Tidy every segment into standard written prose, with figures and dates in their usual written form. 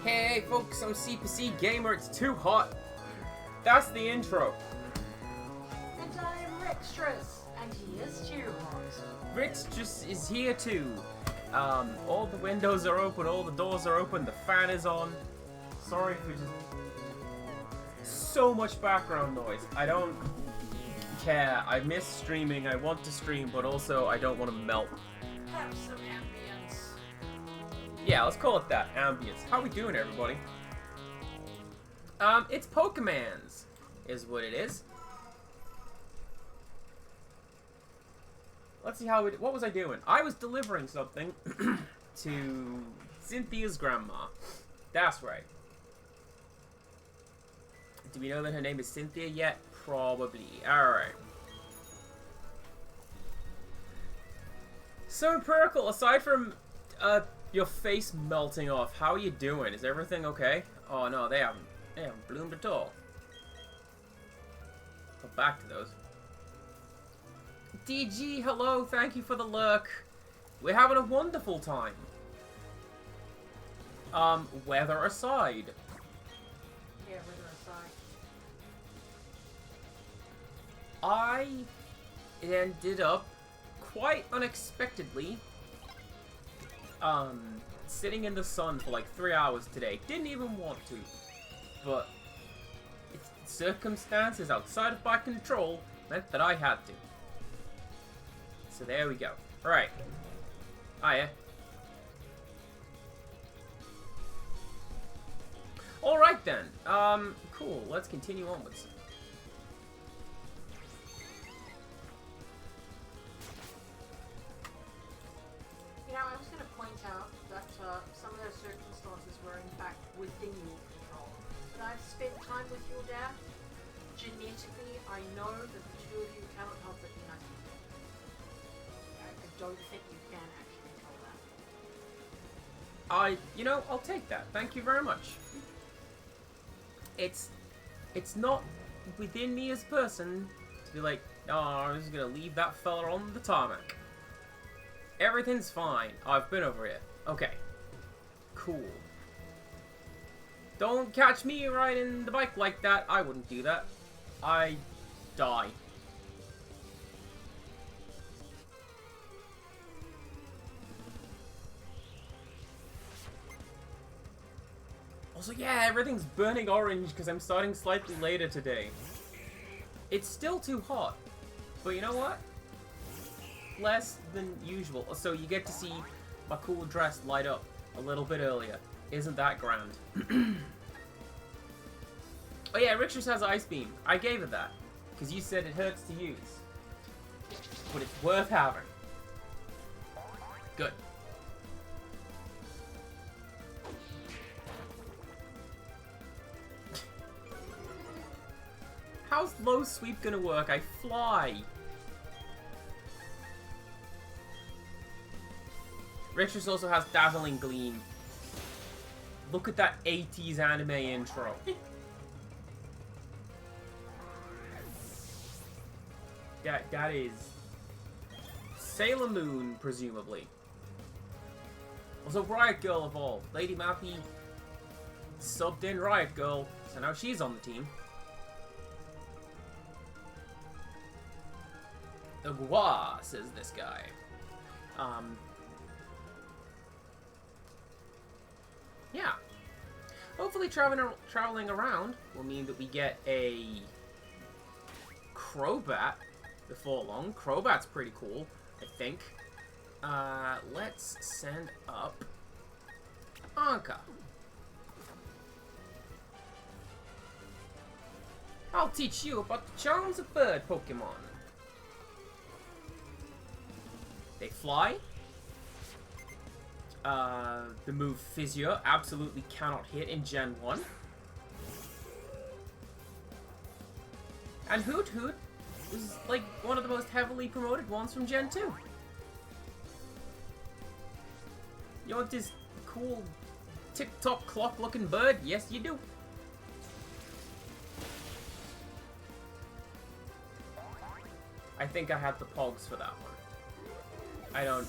Hey folks, I'm CPC Gamer, it's too hot. That's the intro. And I'm Rixtress, and he is too hot. Rix just is here too. All the windows are open, all the doors are open, the fan is on. Sorry for just so much background noise. I don't care. I miss streaming, I want to stream, but also I don't want to melt. Have some ambience. Yeah, let's call it that, ambience. How we doing, everybody? It's Pokemans, is what it is. Let's see how what was I doing? I was delivering something to Cynthia's grandma. That's right. Do we know that her name is Cynthia yet? Probably. Alright. So, Empirical, aside from, your face melting off, how are you doing? Is everything okay? Oh no, they haven't bloomed at all. Go back to those. DG, hello, thank you for the lurk. We're having a wonderful time. Weather aside. Yeah, weather aside. I ended up, quite unexpectedly, sitting in the sun for like 3 hours today. Didn't even want to, but circumstances outside of my control meant that I had to. So there we go. Alright. Hiya. Alright then. Cool. Let's continue onwards. You know, I was going to point out that some of those circumstances were in fact within your control. But I've spent time with your dad. Genetically, I know that the two of you cannot help but unite. I don't think you can actually control that. You know, I'll take that. Thank you very much. It's not within me as a person to be like, oh, I'm just gonna leave that fella on the tarmac. Everything's fine. I've been over it. Okay. Cool. Don't catch me riding the bike like that. I wouldn't do that. I die. Also, yeah, everything's burning orange because I'm starting slightly later today. It's still too hot. But you know what? Less than usual. So you get to see my cool dress light up a little bit earlier. Isn't that grand? Oh yeah, Richards has Ice Beam. I gave it that. Because you said it hurts to use. But it's worth having. Good. How's low sweep gonna work? I fly. Richards also has Dazzling Gleam. Look at that 80s anime intro. That is Sailor Moon, presumably. Also, Riot Girl evolved. Lady Mappy subbed in Riot Girl, so now she's on the team. Gua, says this guy. Yeah. Hopefully traveling around will mean that we get a Crobat before long. Crobat's pretty cool, I think. Let's send up Anka. I'll teach you about the charms of bird Pokemon. They fly. The move Physio absolutely cannot hit in Gen 1. And Hoot Hoot is like one of the most heavily promoted ones from Gen 2. You want this cool tick-tock clock looking bird? Yes, you do. I think I had the Pogs for that one. I don't...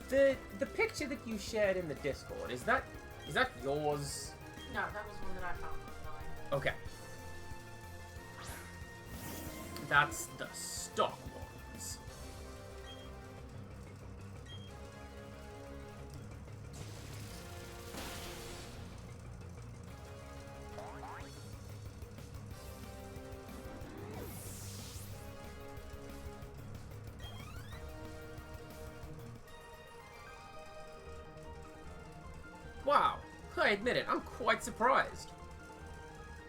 The picture that you shared in the Discord, is that yours? No, that was one that I found online. Okay. That's the stock ones. Wow, I admit it, I'm quite surprised.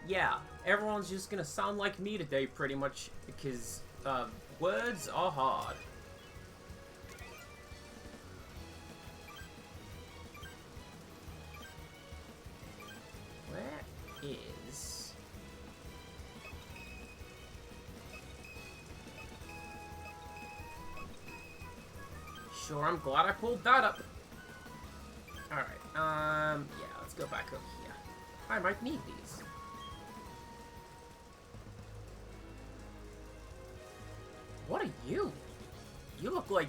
Yeah, everyone's just gonna sound like me today, pretty much, because, words are hard. Where is... Sure, I'm glad I pulled that up. Alright, yeah, let's go back up here. I might need these. What are you? You look like...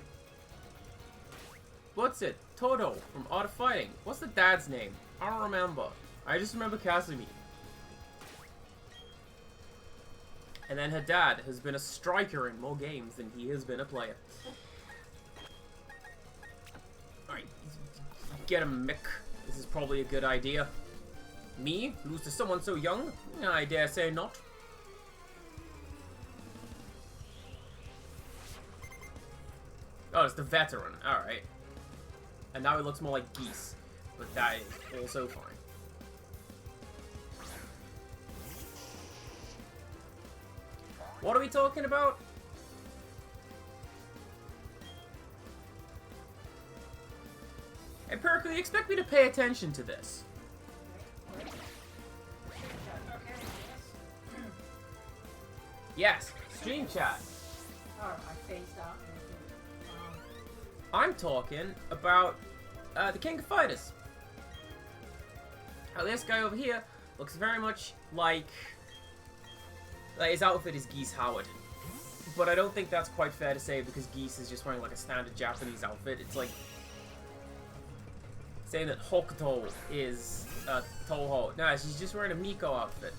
What's it? Toto from Art of Fighting. What's the dad's name? I don't remember. I just remember Casimir. And then her dad has been a striker in more games than he has been a player. Alright, get him, Mick. This is probably a good idea. Me? Lose to someone so young? I dare say not. Oh, it's the veteran. Alright. And now it looks more like geese. But that is also fine. What are we talking about? Empirically, expect me to pay attention to this. Yes, stream chat. Oh, I phased out. I'm talking about the King of Fighters. Now, this guy over here looks very much like his outfit is Geese Howard. But I don't think that's quite fair to say because Geese is just wearing like a standard Japanese outfit. It's like saying that Hokuto is Toho. Nah, she's just wearing a Miko outfit.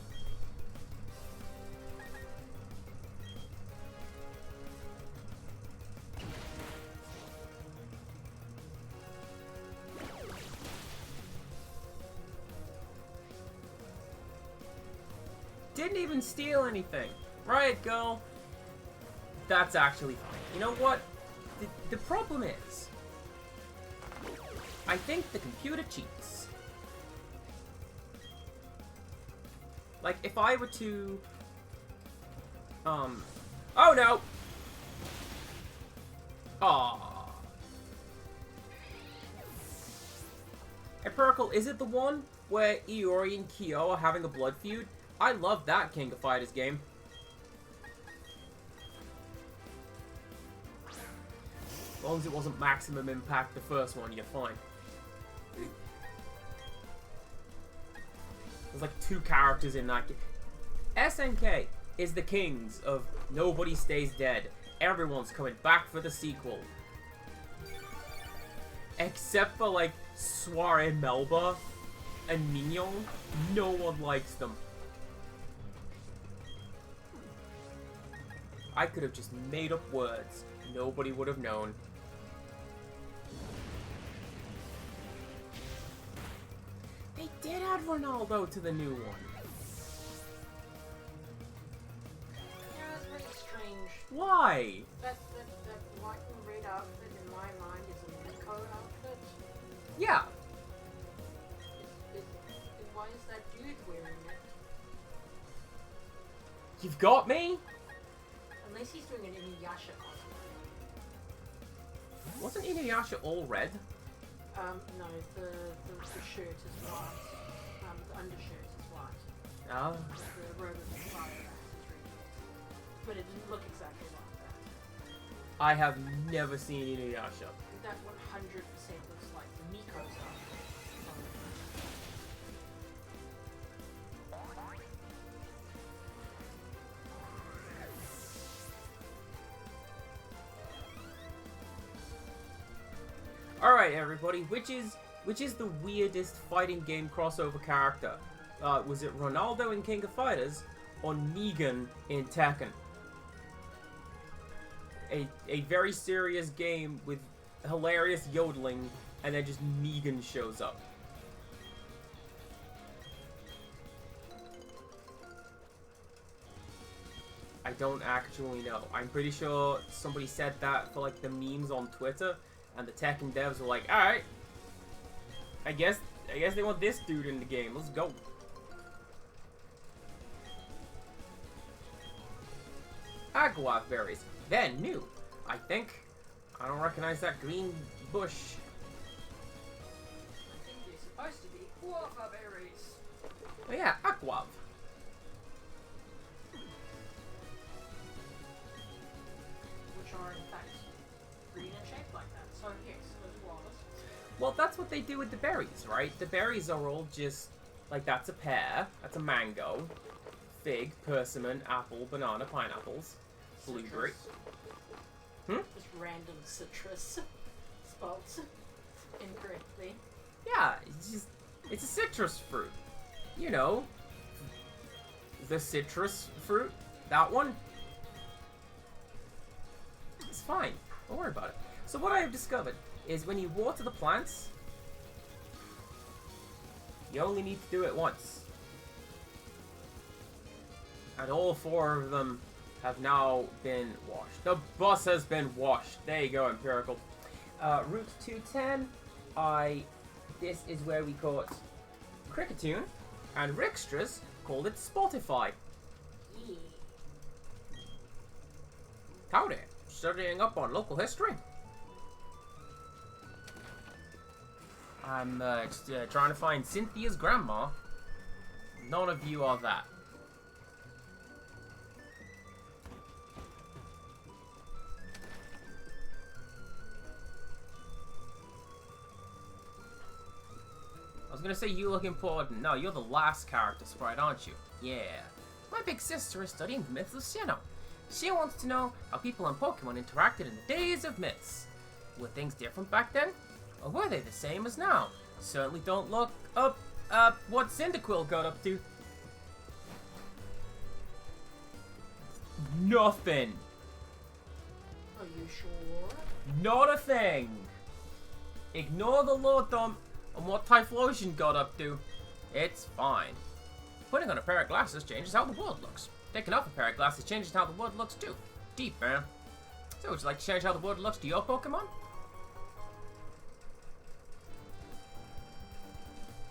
Didn't even steal anything. Right, girl. That's actually fine. You know what? The problem is, I think the computer cheats. Like, if I were to... Oh no! Aww. Empirical, is it the one where Iori and Kyo are having a blood feud? I love that King of Fighters game. As long as it wasn't Maximum Impact, the first one, you're fine. There's like 2 characters in that game. SNK is the kings of Nobody Stays Dead. Everyone's coming back for the sequel. Except for like Soiree Melba and Mignon. No one likes them. I could have just made up words. Nobody would have known. They did add Ronaldo to the new one. Yeah, that's very strange. Why? That white and red outfit in my mind is a Miko outfit. Yeah. Why is that dude wearing it? You've got me? Unless he's doing an Inuyasha cosplay. Wasn't Inuyasha all red? No, the shirt is white. The undershirt is white. Oh. The robe of the fire is red. But it didn't look exactly like that. I have never seen Inuyasha. That 100% looks like the Miko's outfit. Alright, everybody, which is the weirdest fighting game crossover character? Was it Ronaldo in King of Fighters or Negan in Tekken? A very serious game with hilarious yodeling, and then just Negan shows up. I don't actually know. I'm pretty sure somebody said that for like the memes on Twitter, and the Tekken devs were like, alright, I guess they want this dude in the game. Let's go. Agua berries. They're new, I think. I don't recognize that green bush. I think they're supposed to be guava berries. Oh yeah, aquav. Which are in fact green and shaped like that. So yes, those guavas. Well, that's what they do with the berries, right? The berries are all just, like, that's a pear, that's a mango, fig, persimmon, apple, banana, pineapples, blueberry. Just random citrus. Spelled incorrectly. Yeah, it's a citrus fruit. You know, the citrus fruit, that one. It's fine, don't worry about it. So what I have discovered is when you water the plants, you only need to do it once. And all 4 of them have now been washed. The bus has been washed. There you go, Empirical. Route 210, this is where we caught Cricketoon, and Rickstras called it Spotify. Yeah. Howdy, studying up on local history. I'm just, trying to find Cynthia's grandma. None of you are that. I was gonna say you look important. No, you're the last character sprite, aren't you? Yeah. My big sister is studying the myths of Sinnoh. She wants to know how people and Pokemon interacted in the days of myths. Were things different back then? Or were they the same as now? Certainly don't look up what Cyndaquil got up to. Nothing. Are you sure? Not a thing. Ignore the lore dump on what Typhlosion got up to. It's fine. Putting on a pair of glasses changes how the world looks. Taking off a pair of glasses changes how the world looks too. Deep, man. So would you like to change how the world looks to your Pokemon?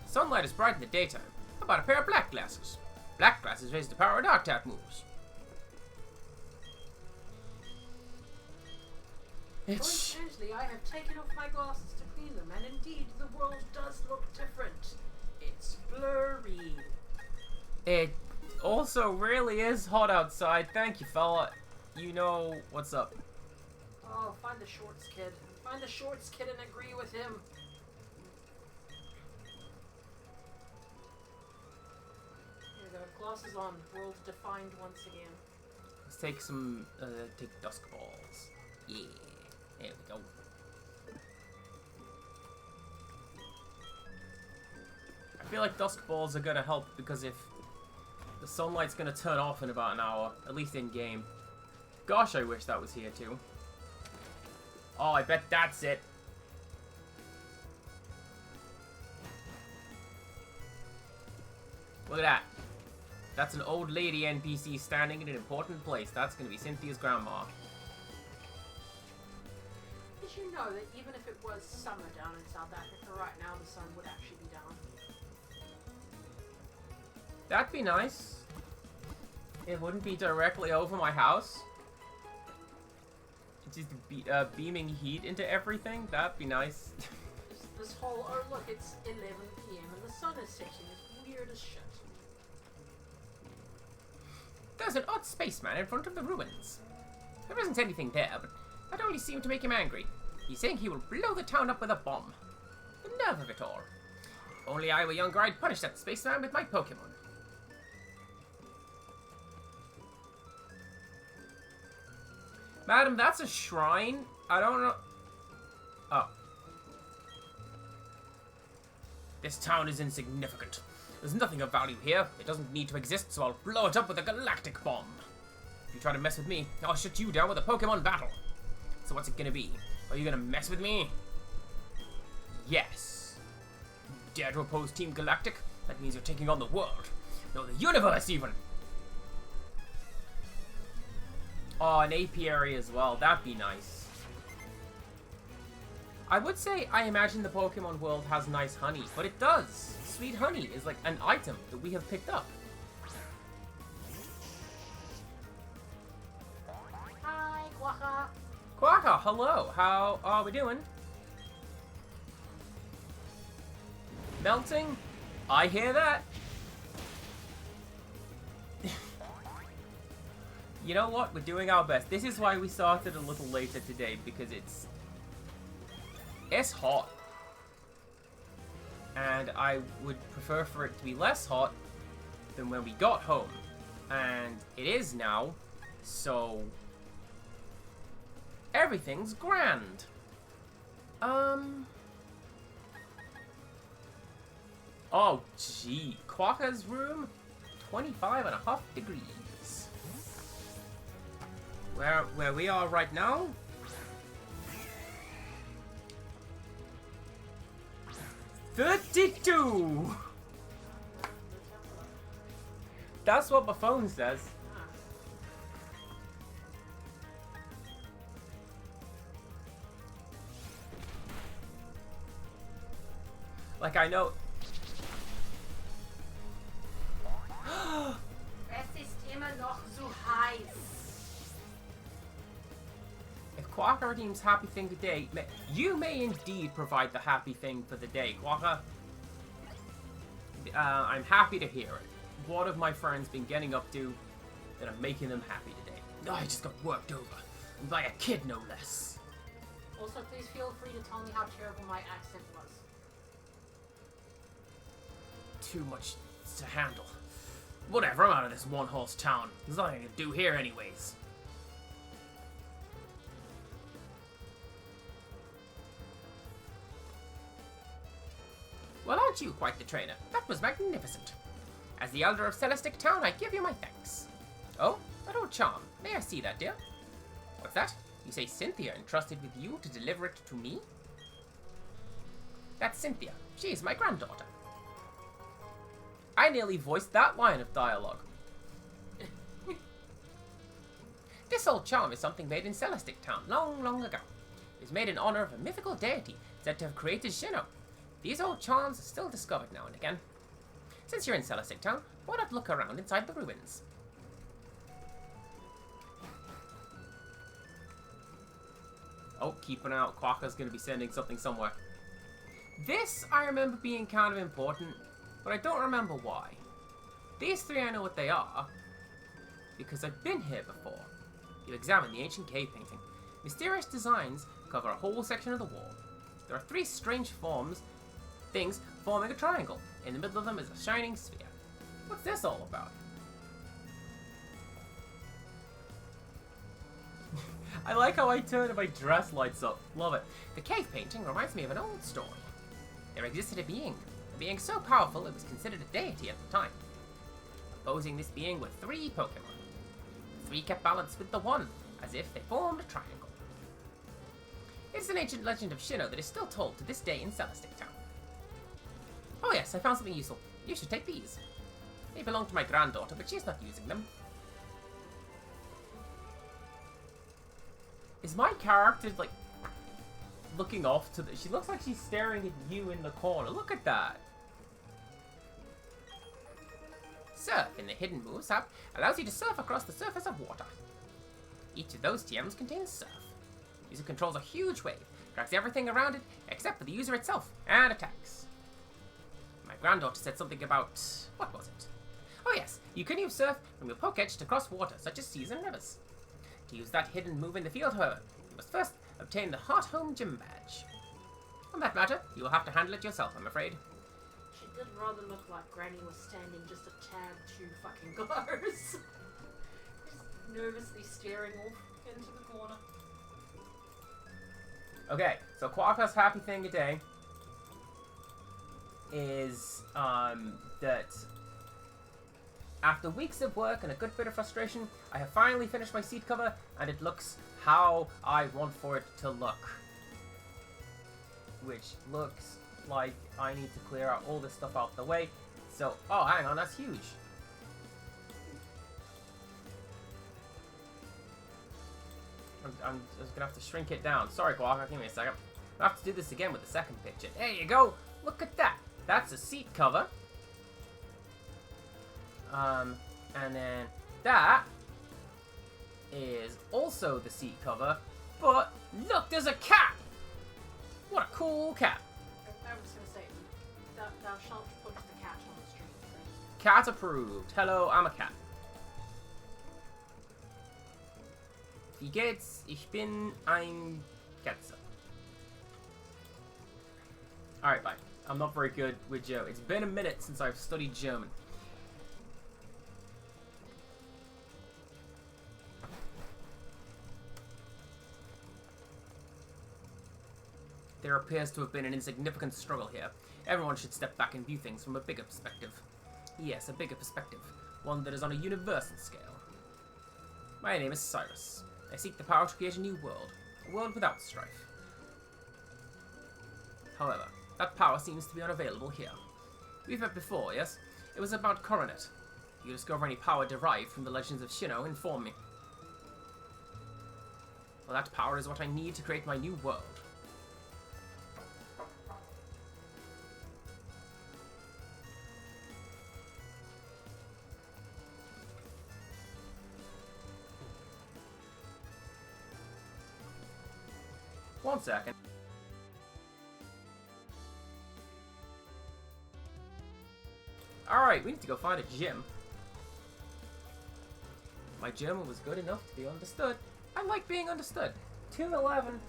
Sunlight is bright in the daytime. How about a pair of black glasses? Black glasses raise the power of dark type moves. It's... Coincidentally, I have taken off my glasses to clean them, and indeed, the world does look different. It's blurry. It also really is hot outside. Thank you, fella. You know what's up. Oh, find the shorts kid. Find the shorts kid and agree with him. Here we go. Glasses on. World defined once again. Let's take some, take Dusk Balls. Yeah. There we go. I feel like Dusk Balls are gonna help because if the sunlight's gonna turn off in about an hour, at least in game. Gosh, I wish that was here too. Oh, I bet that's it. Look at that. That's an old lady NPC standing in an important place. That's gonna be Cynthia's grandma. Did you know that even if it was summer down in South Africa right now, the sun would actually be down? That'd be nice. It wouldn't be directly over my house. Just beaming heat into everything. That'd be nice. This whole, oh look, it's 11 PM and the sun is setting is weird as shit. There's an odd spaceman in front of the ruins. There isn't anything there, but that only seemed to make him angry. He's saying he will blow the town up with a bomb. The nerve of it all. If only I were younger, I'd punish that spaceman with my Pokemon. Madam, that's a shrine? I don't know... Oh. This town is insignificant. There's nothing of value here. It doesn't need to exist, so I'll blow it up with a galactic bomb. If you try to mess with me, I'll shut you down with a Pokemon battle. So what's it gonna be? Are you gonna mess with me? Yes. Dare to oppose Team Galactic? That means you're taking on the world. No, the universe even. Oh, an apiary as well. That'd be nice. I would say I imagine the Pokemon world has nice honey, but it does. Sweet honey is like an item that we have picked up. Hi, Quacka. Quacka, hello. How are we doing? Melting? I hear that. You know what? We're doing our best. This is why we started a little later today, because it's hot. And I would prefer for it to be less hot than when we got home. And it is now, so everything's grand. Oh, gee. Quacka's room, 25.5 degrees. Where we are right now? $32. That's what my phone says. Like, I know. Es ist immer noch so heiß. If Quacka redeems happy thing today, you may indeed provide the happy thing for the day, Quacka. I'm happy to hear it. What have my friends been getting up to that I'm making them happy today? Oh, I just got worked over. And by a kid, no less. Also, please feel free to tell me how terrible my accent was. Too much to handle. Whatever, I'm out of this one-horse town. There's nothing to do here anyways. Well, aren't you quite the trainer? That was magnificent. As the elder of Celestic Town, I give you my thanks. Oh, that old charm. May I see that, dear? What's that? You say Cynthia entrusted with you to deliver it to me? That's Cynthia. She is my granddaughter. I nearly voiced that line of dialogue. This old charm is something made in Celestic Town long, long ago. It was made in honor of a mythical deity said to have created Sinnoh. These old charms are still discovered now and again. Since you're in Celestic Town, why not look around inside the ruins? Oh, keep an eye out. Quacka's going to be sending something somewhere. This, I remember being kind of important, but I don't remember why. These three, I know what they are, because I've been here before. You examine the ancient cave painting. Mysterious designs cover a whole section of the wall. There are three strange things forming a triangle. In the middle of them is a shining sphere. What's this all about? I like how I turn and my dress lights up. Love it. The cave painting reminds me of an old story. There existed a being so powerful it was considered a deity at the time. Opposing this being were three Pokemon. The three kept balance with the one, as if they formed a triangle. It's an ancient legend of Sinnoh that is still told to this day in Celestic Town. Oh yes, I found something useful. You should take these. They belong to my granddaughter, but she's not using them. Is my character, like, looking off to the... She looks like she's staring at you in the corner. Look at that. Surf in the Hidden Moves app allows you to surf across the surface of water. Each of those TMs contains surf. The user controls a huge wave, tracks everything around it except for the user itself, and attacks. My granddaughter said something about... what was it? Oh yes, you can use surf from your Pokédex to cross water, such as seas and rivers. To use that hidden move in the field, however, you must first obtain the Heart Home Gym Badge. On that matter, you will have to handle it yourself, I'm afraid. She did rather look like Granny was standing just a tad too fucking close. Just nervously staring off into the corner. Okay, so Quacka's happy thing a day. is that after weeks of work and a good bit of frustration, I have finally finished my seat cover, and it looks how I want for it to look. Which looks like I need to clear out all this stuff out the way. So, oh, hang on, that's huge. I'm just gonna have to shrink it down. Sorry, Guaca, give me a second. I'll have to do this again with the second picture. There you go. Look at that. That's a seat cover. And then that is also the seat cover, but look, there's a cat. What a cool cat. I was going to say, thou shalt put the cat on the street. Cat approved. Hello, I'm a cat. Wie geht's? Ich bin ein Katze. Alright, bye. I'm not very good with Joe. It's been a minute since I've studied German. There appears to have been an insignificant struggle here. Everyone should step back and view things from a bigger perspective. Yes, a bigger perspective. One that is on a universal scale. My name is Cyrus. I seek the power to create a new world. A world without strife. However, that power seems to be unavailable here. We've met before, yes? It was about Coronet. If you discover any power derived from the legends of Shino, inform me. Well, that power is what I need to create my new world. One second. Alright, we need to go find a gym. My German was good enough to be understood. I like being understood. 211.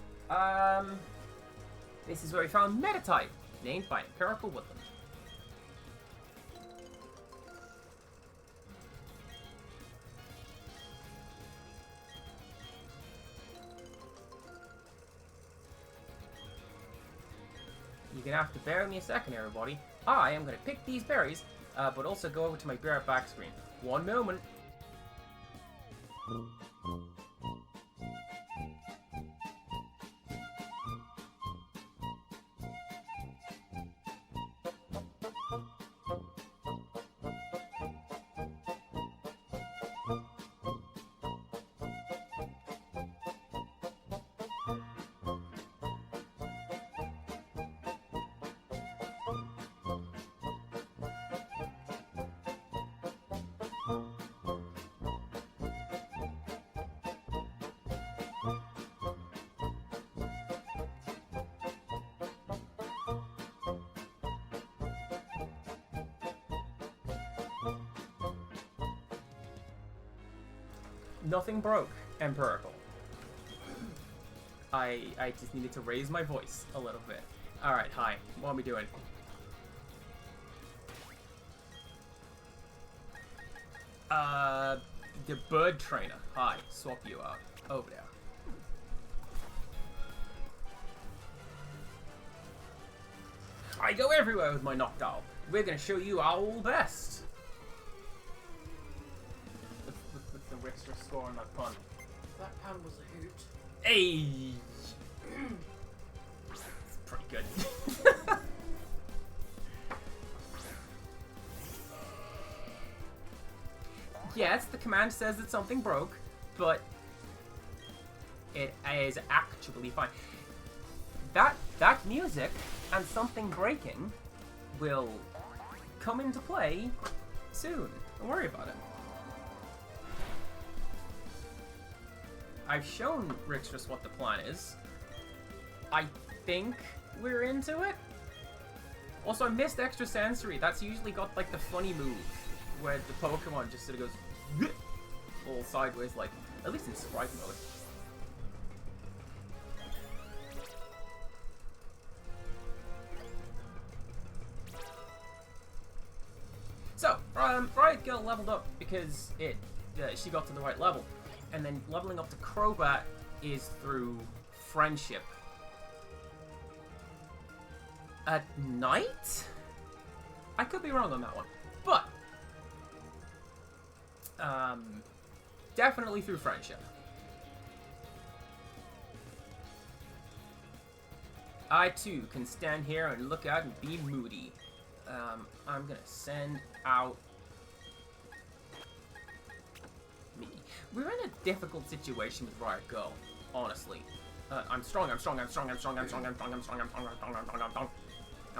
This is where we found Metatype, named by Empirical Woodland. You're gonna have to bear with me a second, everybody. I am gonna pick these berries, but also go over to my bear back screen. One moment. Nothing broke, Empirical. I just needed to raise my voice a little bit. Alright, hi. What are we doing? The bird trainer. Hi, swap you out. Over there. I go everywhere with my knockdown. We're gonna show you our best. What's the extra score on that pun? That pun was a hoot. Hey! It's pretty good. Yes, the command says that something broke, but it is actually fine. That music and something breaking will come into play soon. Don't worry about it. I've shown Rixtrus what the plan is. I think we're into it. Also, I missed Extra Sensory. That's usually got like the funny move where the Pokemon just sort of goes all sideways, like, at least in sprite mode. So, Riot Girl leveled up because she got to the right level. And then leveling up to Crobat is through friendship. At night? I could be wrong on that one. But, definitely through friendship. I, too, can stand here and look out and be moody. I'm gonna send out... me. We're in a difficult situation with Riot Girl, honestly. I'm strong. Am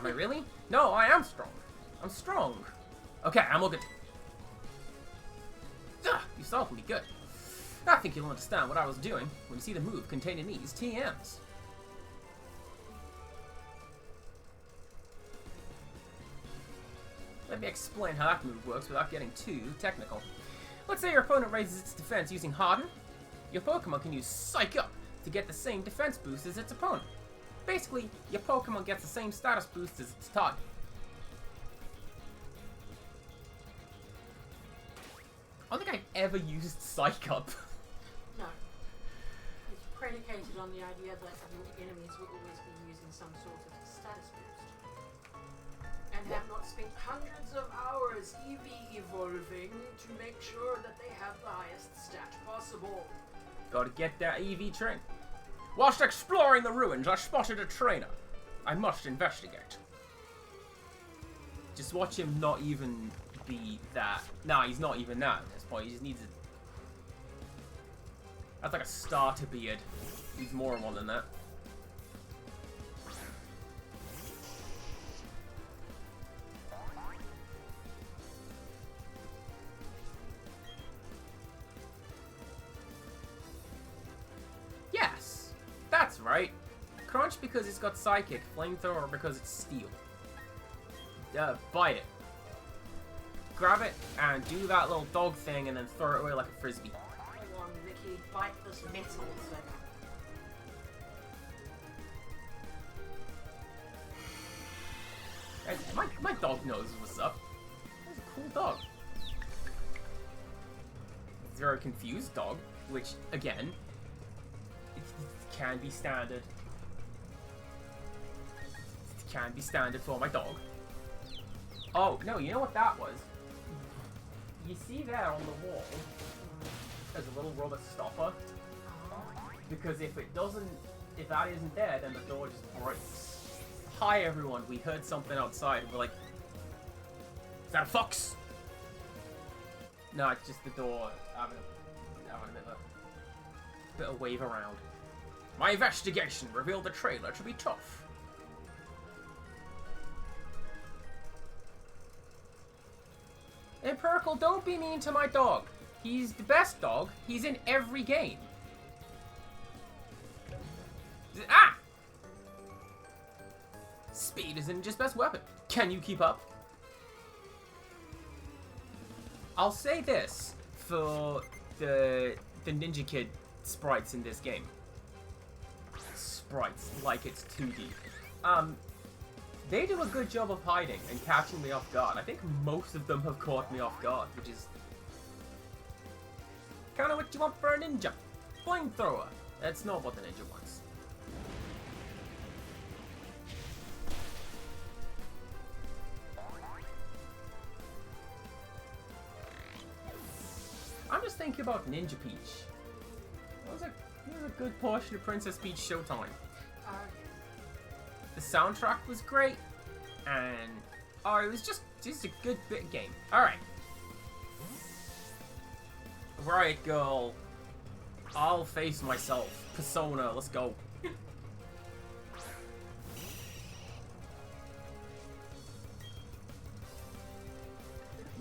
I really? No, I am strong. I'm strong. Okay, I'm all good. You startled me, good. I think you'll understand what I was doing when you see the move containing these TMs. Let me explain how that move works without getting too technical. Let's say your opponent raises its defense using Harden. Your Pokemon can use Psych Up to get the same defense boost as its opponent. Basically, your Pokemon gets the same status boost as its target. I don't think I've ever used Psych Up. No. It's predicated on the idea that your enemies will always be using some sort of status boost. And have not spent hundreds of hours EV evolving to make sure that they have the highest stat possible. Gotta get that EV train. Whilst exploring the ruins, I spotted a trainer. I must investigate. Just watch him not even be that. Nah, he's not even that at this point. He just needs a... That's like a starter beard. He's more one than that. Yes, that's right. Crunch because it's got Psychic, Flamethrower because it's Steel. Bite it. Grab it and do that little dog thing and then throw it away like a frisbee. Come on, Mickey, bite this metal thing. My dog knows what's up. That's a cool dog. It's a very confused dog, which, again, it can be standard. It can be standard for my dog. Oh, no, you know what that was? You see there on the wall, there's a little rubber stopper. Because if that isn't there, then the door just breaks. Hi everyone, we heard something outside. We're like, is that a fox? No, it's just the door having a bit of wave around. My investigation revealed the trailer to be tough. Empirical, don't be mean to my dog. He's the best dog. He's in every game. Ah! Speed is Ninja's best weapon. Can you keep up? I'll say this for the Ninja Kid sprites in this game. Sprites, like it's 2D. They do a good job of hiding and catching me off guard. I think most of them have caught me off guard, which is kind of what you want for a ninja. Flamethrower. That's not what the ninja wants. I'm just thinking about Ninja Peach. That was a good portion of Princess Peach Showtime. The soundtrack was great, and it was just a good bit of game. All right, Riot Girl. I'll face myself. Persona. Let's go.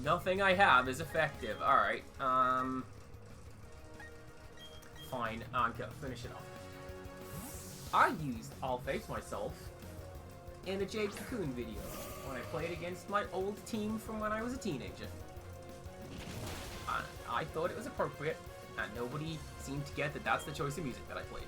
Nothing I have is effective. All right. Fine. I'm gonna finish it off. I used I'll face myself in a Jade Cocoon video when I played against my old team from when I was a teenager. I thought it was appropriate, and nobody seemed to get that that's the choice of music that I played.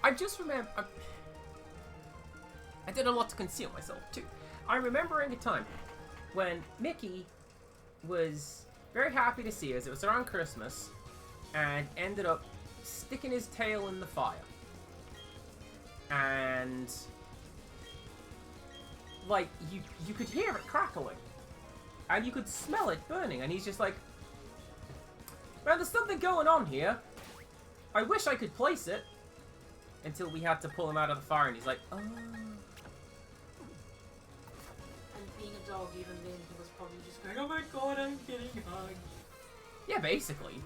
I just remember... I did a lot to conceal myself, too. I'm remembering a time when Mickey was very happy to see us. It was around Christmas, and ended up sticking his tail in the fire. And like you could hear it crackling, and you could smell it burning, and he's just like, "Well, there's something going on here. I wish I could place it." Until we had to pull him out of the fire, and he's like, "Oh." And being a dog, even then, he was probably just going, "Oh my god, I'm getting hugged." Yeah, basically.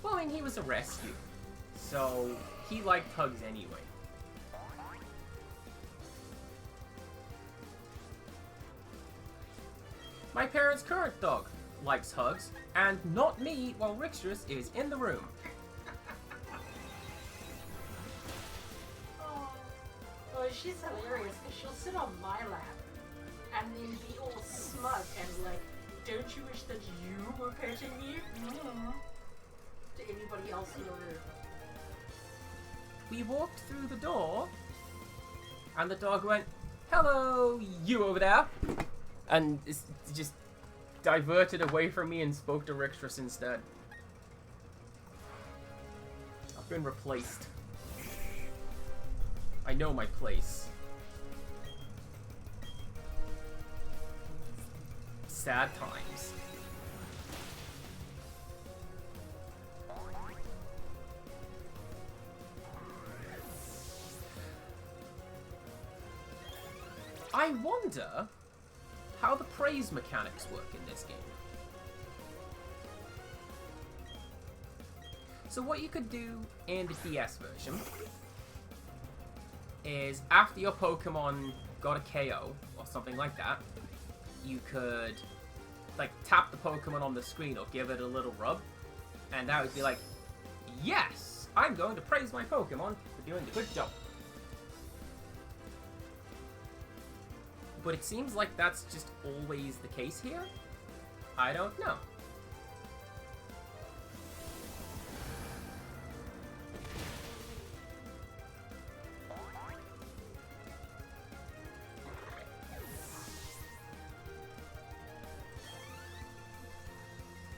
Well, I mean, he was a rescue, so he liked hugs anyway. My parents' current dog likes hugs, and not me while Rixtrus is in the room. Oh, she's hilarious because she'll sit on my lap and then be all smug and like, "Don't you wish that you were petting me?" To anybody else in the room. We walked through the door, and the dog went, "Hello, you over there," and just diverted away from me and spoke to Rixtrus instead. I've been replaced. I know my place. Sad times. I wonder how the praise mechanics work in this game. So what you could do in the DS version is after your Pokemon got a KO or something like that, you could like tap the Pokemon on the screen or give it a little rub, and that would be like, "Yes, I'm going to praise my Pokemon for doing a good job." But it seems like that's just always the case here. I don't know.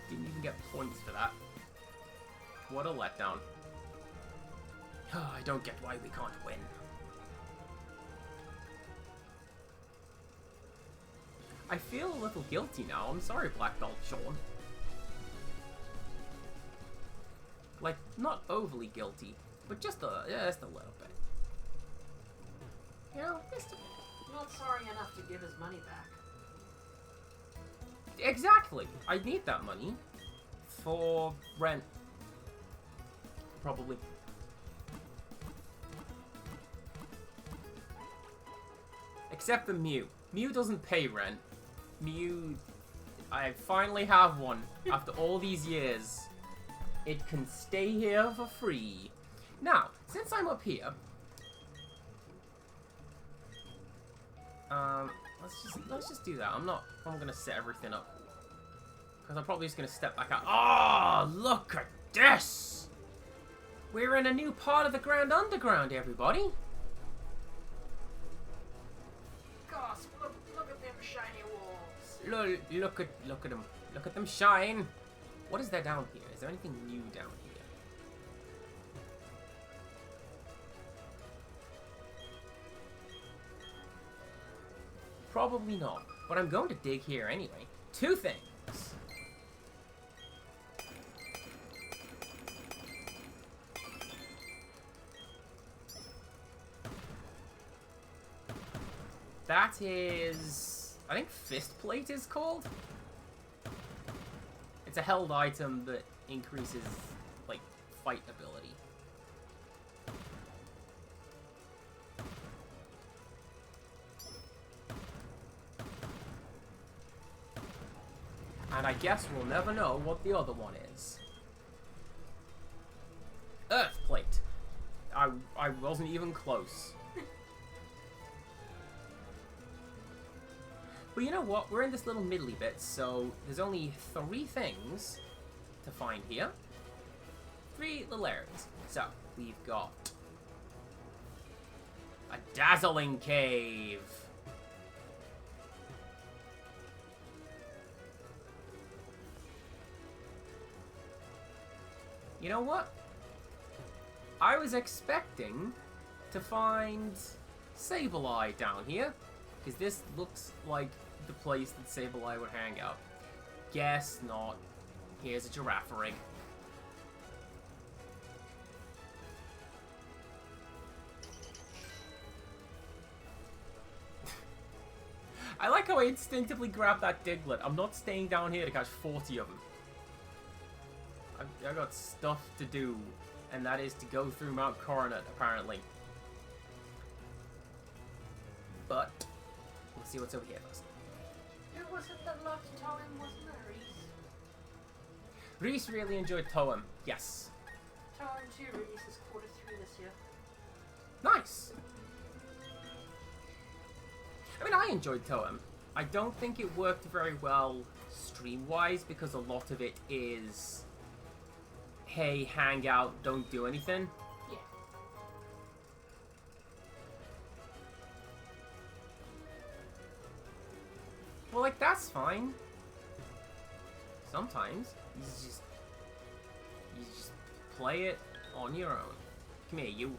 Didn't even get points for that. What a letdown. I don't get why we can't win. I feel a little guilty now. I'm sorry, Black Belt Sean. Like, not overly guilty, but just a little bit. You know, just a... Not sorry enough to give his money back. Exactly. I need that money for rent. Probably. Except for Mew. Mew doesn't pay rent. Mew, I finally have one after all these years. It can stay here for free. Now, since I'm up here, let's just do that. I'm gonna set everything up because I'm probably just gonna step back out. Oh, look at this! We're in a new part of the Grand Underground, everybody. Gosh, look at them shiny walls. Look at them. Look at them shine. What is there down here? Is there anything new down here? Probably not. But I'm going to dig here anyway. Two things. That is... I think Fist Plate is called? It's a held item that increases, like, fight ability. And I guess we'll never know what the other one is. Earth Plate. I wasn't even close. But you know what? We're in this little middly bit, so there's only 3 things to find here. 3 little areas. So, we've got a dazzling cave. You know what? I was expecting to find Sableye down here, because this looks like the place that Sableye would hang out. Guess not. Here's a giraffe rig. I like how I instinctively grabbed that Diglett. I'm not staying down here to catch 40 of them. I got stuff to do, and that is to go through Mount Coronet, apparently. But, we'll see what's over here first. Who was it that loved Toem, wasn't it, Reese? Reese really enjoyed Toem, yes. Toem 2 releases Q3 this year. Nice! I mean, I enjoyed Toem. I don't think it worked very well stream-wise, because a lot of it is, hey, hang out, don't do anything. Yeah. Well, like, that's fine. Sometimes. You just play it on your own. Come here, you.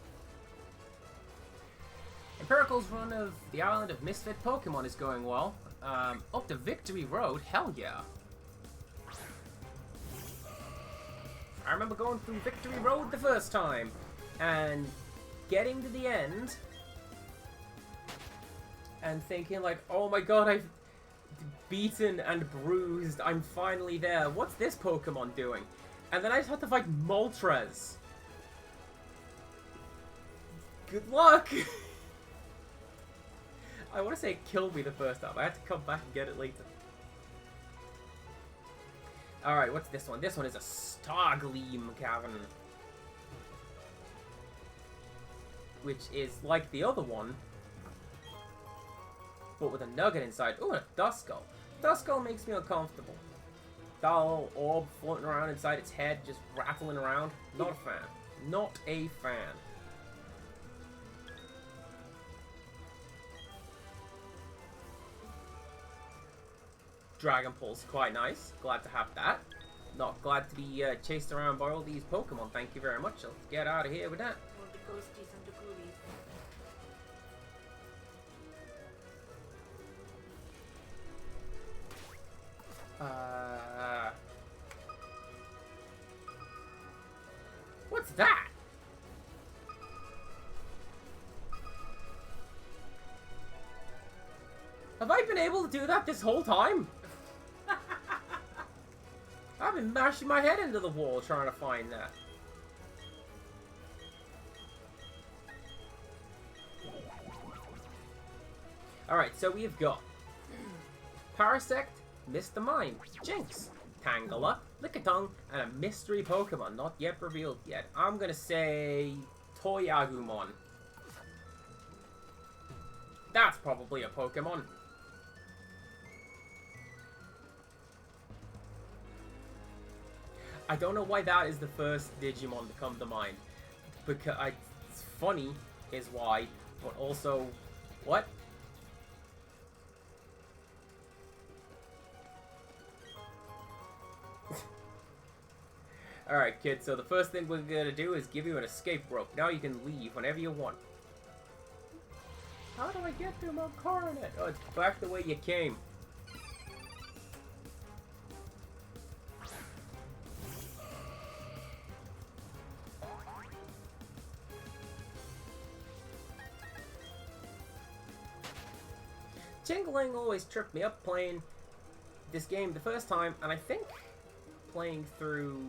Empirical's run of the Island of Misfit Pokemon is going well. Up to Victory Road, hell yeah. I remember going through Victory Road the first time, and getting to the end, and thinking like, oh my god, I've beaten and bruised, I'm finally there. What's this Pokemon doing? And then I just had to fight Moltres. Good luck! I want to say it killed me the first time. I had to come back and get it later. Alright, what's this one? This one is a Stargleam Cavern. Which is like the other one, but with a nugget inside. Ooh, and a Duskull. Duskull makes me uncomfortable. That little orb floating around inside its head, just rattling around. Not a fan. Not a fan. Dragon Pulse, quite nice. Glad to have that. Not glad to be chased around by all these Pokemon. Thank you very much. Let's get out of here with that. Or the ghosties and the ghoulies. What's that? Have I been able to do that this whole time? I've been mashing my head into the wall trying to find that. Alright, so we've got Parasect, Mr. Mime, Jinx, Tangela, Lickitung, and a mystery Pokemon not yet revealed yet. I'm gonna say Toyagumon. That's probably a Pokemon. I don't know why that is the first Digimon to come to mind. Because it's funny is why, but also, what? Alright, kids, so the first thing we're gonna do is give you an escape rope. Now you can leave whenever you want. How do I get through Mount Coronet? Oh, it's back the way you came. Jingling always tripped me up playing this game the first time, and I think playing through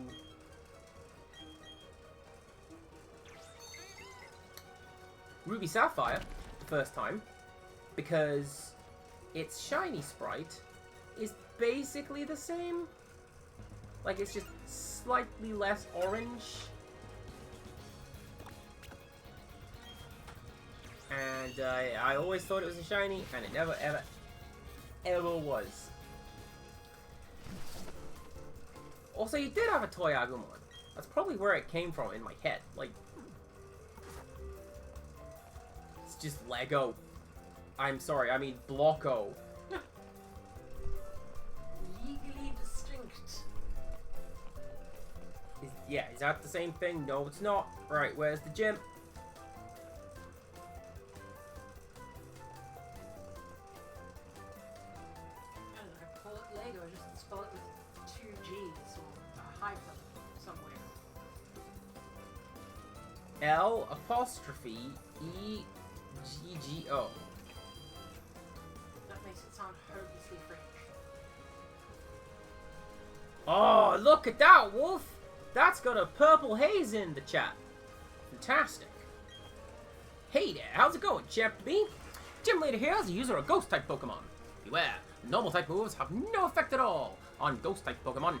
Ruby Sapphire the first time, because its shiny sprite is basically the same. Like, it's just slightly less orange. And I always thought it was a shiny, and it never, ever was. Also, you did have a Toyagumon. That's probably where it came from in my head. Like, it's just Lego. I'm sorry, I mean Blocko. Legally distinct. Yeah, is that the same thing? No, it's not. Right, where's the gym? I don't know, call it Lego, just spell it with 2 G's or a hyphen somewhere. L apostrophe E G G O. That makes it sound hopelessly French. Oh, look at that, Wolf! That's got a purple haze in the chat. Fantastic. Hey there, how's it going, Chap to be? Gym Leader here is a user of Ghost-type Pokemon. Beware, normal-type moves have no effect at all on Ghost-type Pokemon.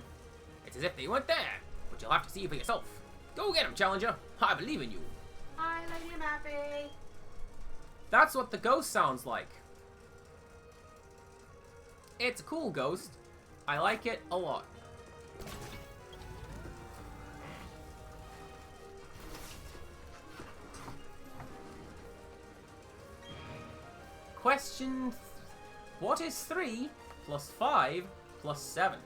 It's as if they weren't there, but you'll have to see for yourself. Go get him, Challenger. I believe in you. Hi, Lady Mappy. That's what the ghost sounds like. It's a cool ghost. I like it a lot. Question: what is 3 plus 5 plus 7?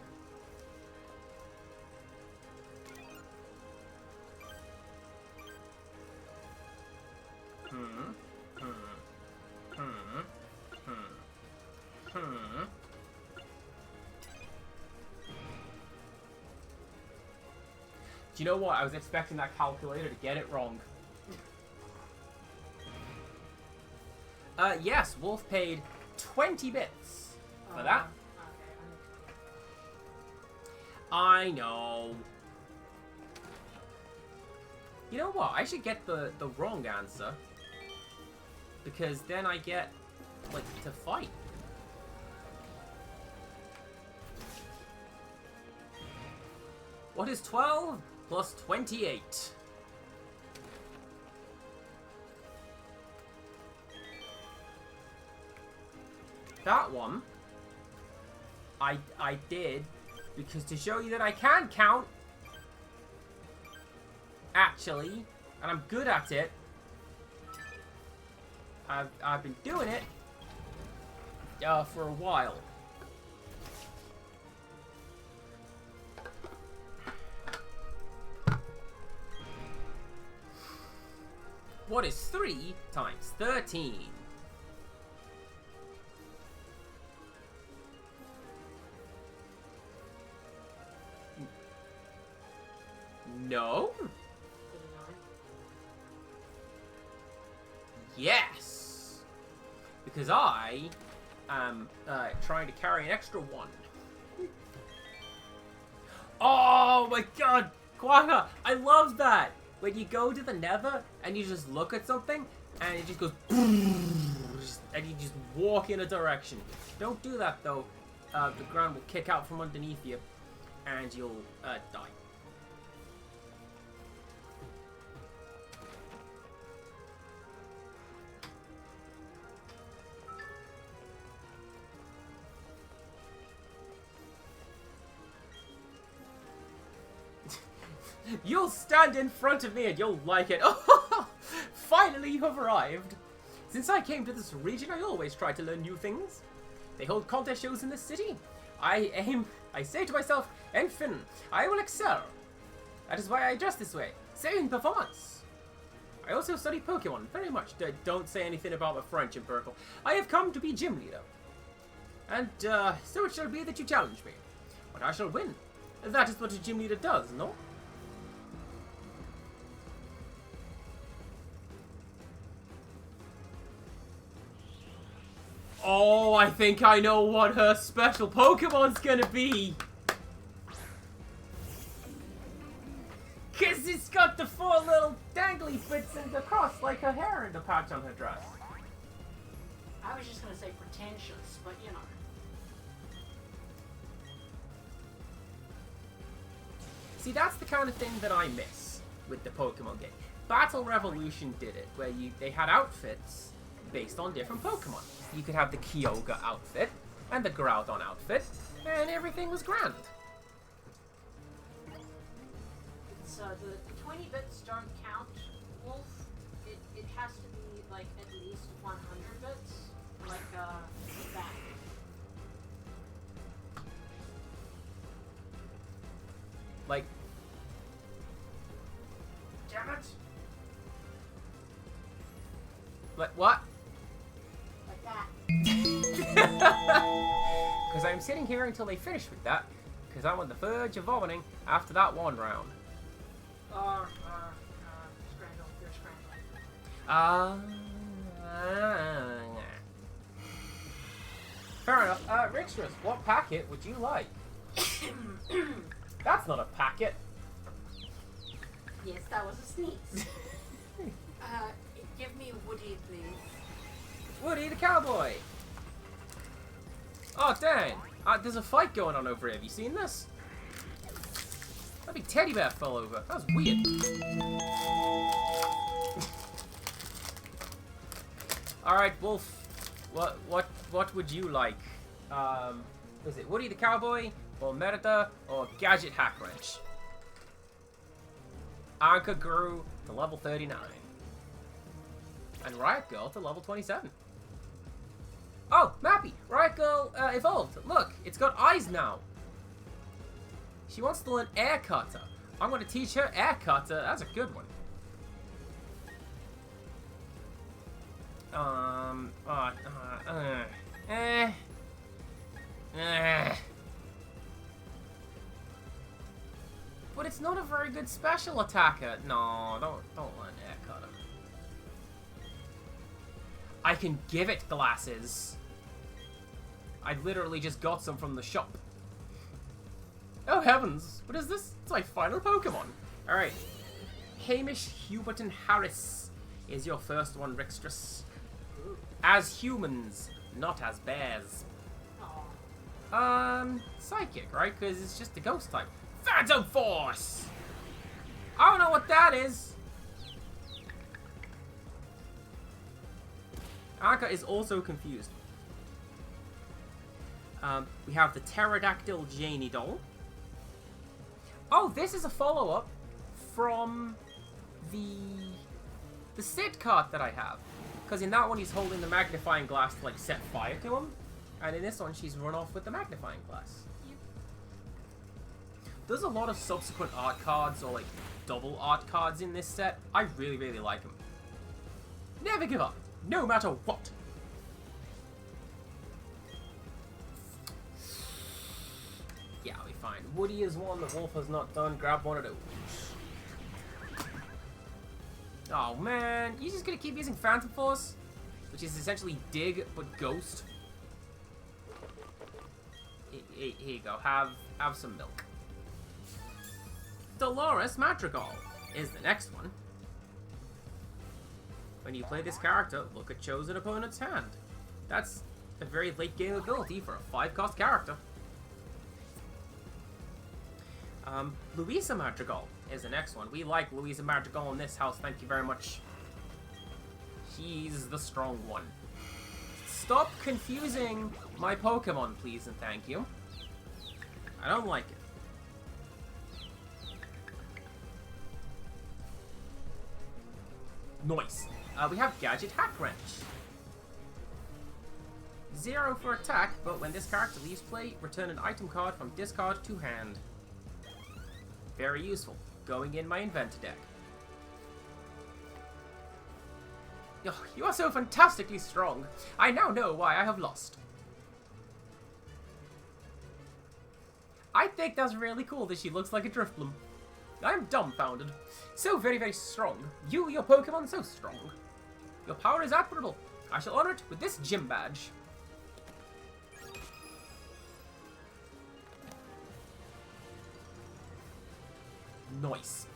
Do you know what? I was expecting that calculator to get it wrong. Yes, Wolf paid 20 bits for that. Okay, I know. You know what? I should get the wrong answer. Because then I get, like, to fight. What is 12 plus 28? That one, I did, because to show you that I can count, actually, and I'm good at it, I've been doing it for a while. What is 3 times 13? No? 39. Yes! Because I am trying to carry an extra 1. Oh my god! Quagga! I love that! When you go to the Nether and you just look at something and it just goes and you just walk in a direction. Don't do that though. The ground will kick out from underneath you and you'll die. You'll stand in front of me and you'll like it. Oh, finally you have arrived. Since I came to this region, I always try to learn new things. They hold contest shows in this city. I say to myself, Enfin, I will excel. That is why I dress this way. Say in performance. I also study Pokemon very much. Don't say anything about my French in purple. I have come to be gym leader. And so it shall be that you challenge me. But I shall win. That is what a gym leader does, no? Oh, I think I know what her special Pokemon's gonna be. Cause it's got the 4 little dangly bits in the cross like her hair and the patch on her dress. I was just gonna say pretentious, but you know. See, that's the kind of thing that I miss with the Pokemon game. Battle Revolution did it, where they had outfits based on different Pokemon. You could have the Kyogre outfit and the Groudon outfit, and everything was grand. It's the 20 bits don't count, Wolf. It has to be like at least 100 bits, like that. Like, Damn it! like what? Like that. Because I'm sitting here until they finish with that, because I'm on the verge of vomiting after that one round. Scramble. They're scrambling. Fair enough. Rixtress, what packet would you like? That's not a packet. Yes, that was a sneeze. Give me Woody, please. Woody the cowboy. Oh, dang. There's a fight going on over here. Have you seen this? That big teddy bear fell over. That was weird. Alright, Wolf. What would you like? Is it Woody the cowboy, or Merida, or Gadget Hack Wrench? Anka grew to level 39. And Riot Girl to level 27. Oh, Mappy! Riot Girl evolved. Look, it's got eyes now. She wants to learn Air Cutter. I'm going to teach her Air Cutter. That's a good one. But it's not a very good special attacker. No, don't learn Air Cutter. I can give it glasses. I literally just got some from the shop. Oh heavens, what is this? It's my final Pokemon. Alright. Hamish Huberton Harris is your first one, Rixtress. As humans, not as bears. Psychic, right? Because it's just a ghost type. Phantom Force! I don't know what that is. Anka is also confused. We have the Pterodactyl Janie doll. Oh, this is a follow-up from the Sid card that I have. Because in that one he's holding the magnifying glass to like set fire to him. And in this one she's run off with the magnifying glass. Yep. There's a lot of subsequent art cards or like double art cards in this set. I really, really like them. Never give up, no matter what. Yeah, I'll be fine. Woody is one that Wolf has not done. Grab one of those. Oh man, you just gonna keep using Phantom Force? Which is essentially Dig, but Ghost. Here you go, have some milk. Dolores Madrigal is the next one. When you play this character, look at chosen opponent's hand. That's a very late game ability for a 5-cost character. Louisa Madrigal is the next one. We like Louisa Madrigal in this house, thank you very much. She's the strong one. Stop confusing my Pokemon, please and thank you. I don't like it. Nice. We have Gadget Hack Wrench. 0 for attack, but when this character leaves play, return an item card from discard to hand. Very useful. Going in my inventor deck. Oh, you are so fantastically strong. I now know why I have lost. I think that's really cool that she looks like a Drifbloom. I am dumbfounded. So very, very strong. You, your Pokemon, so strong. Your power is admirable. I shall honor it with this gym badge. Nice.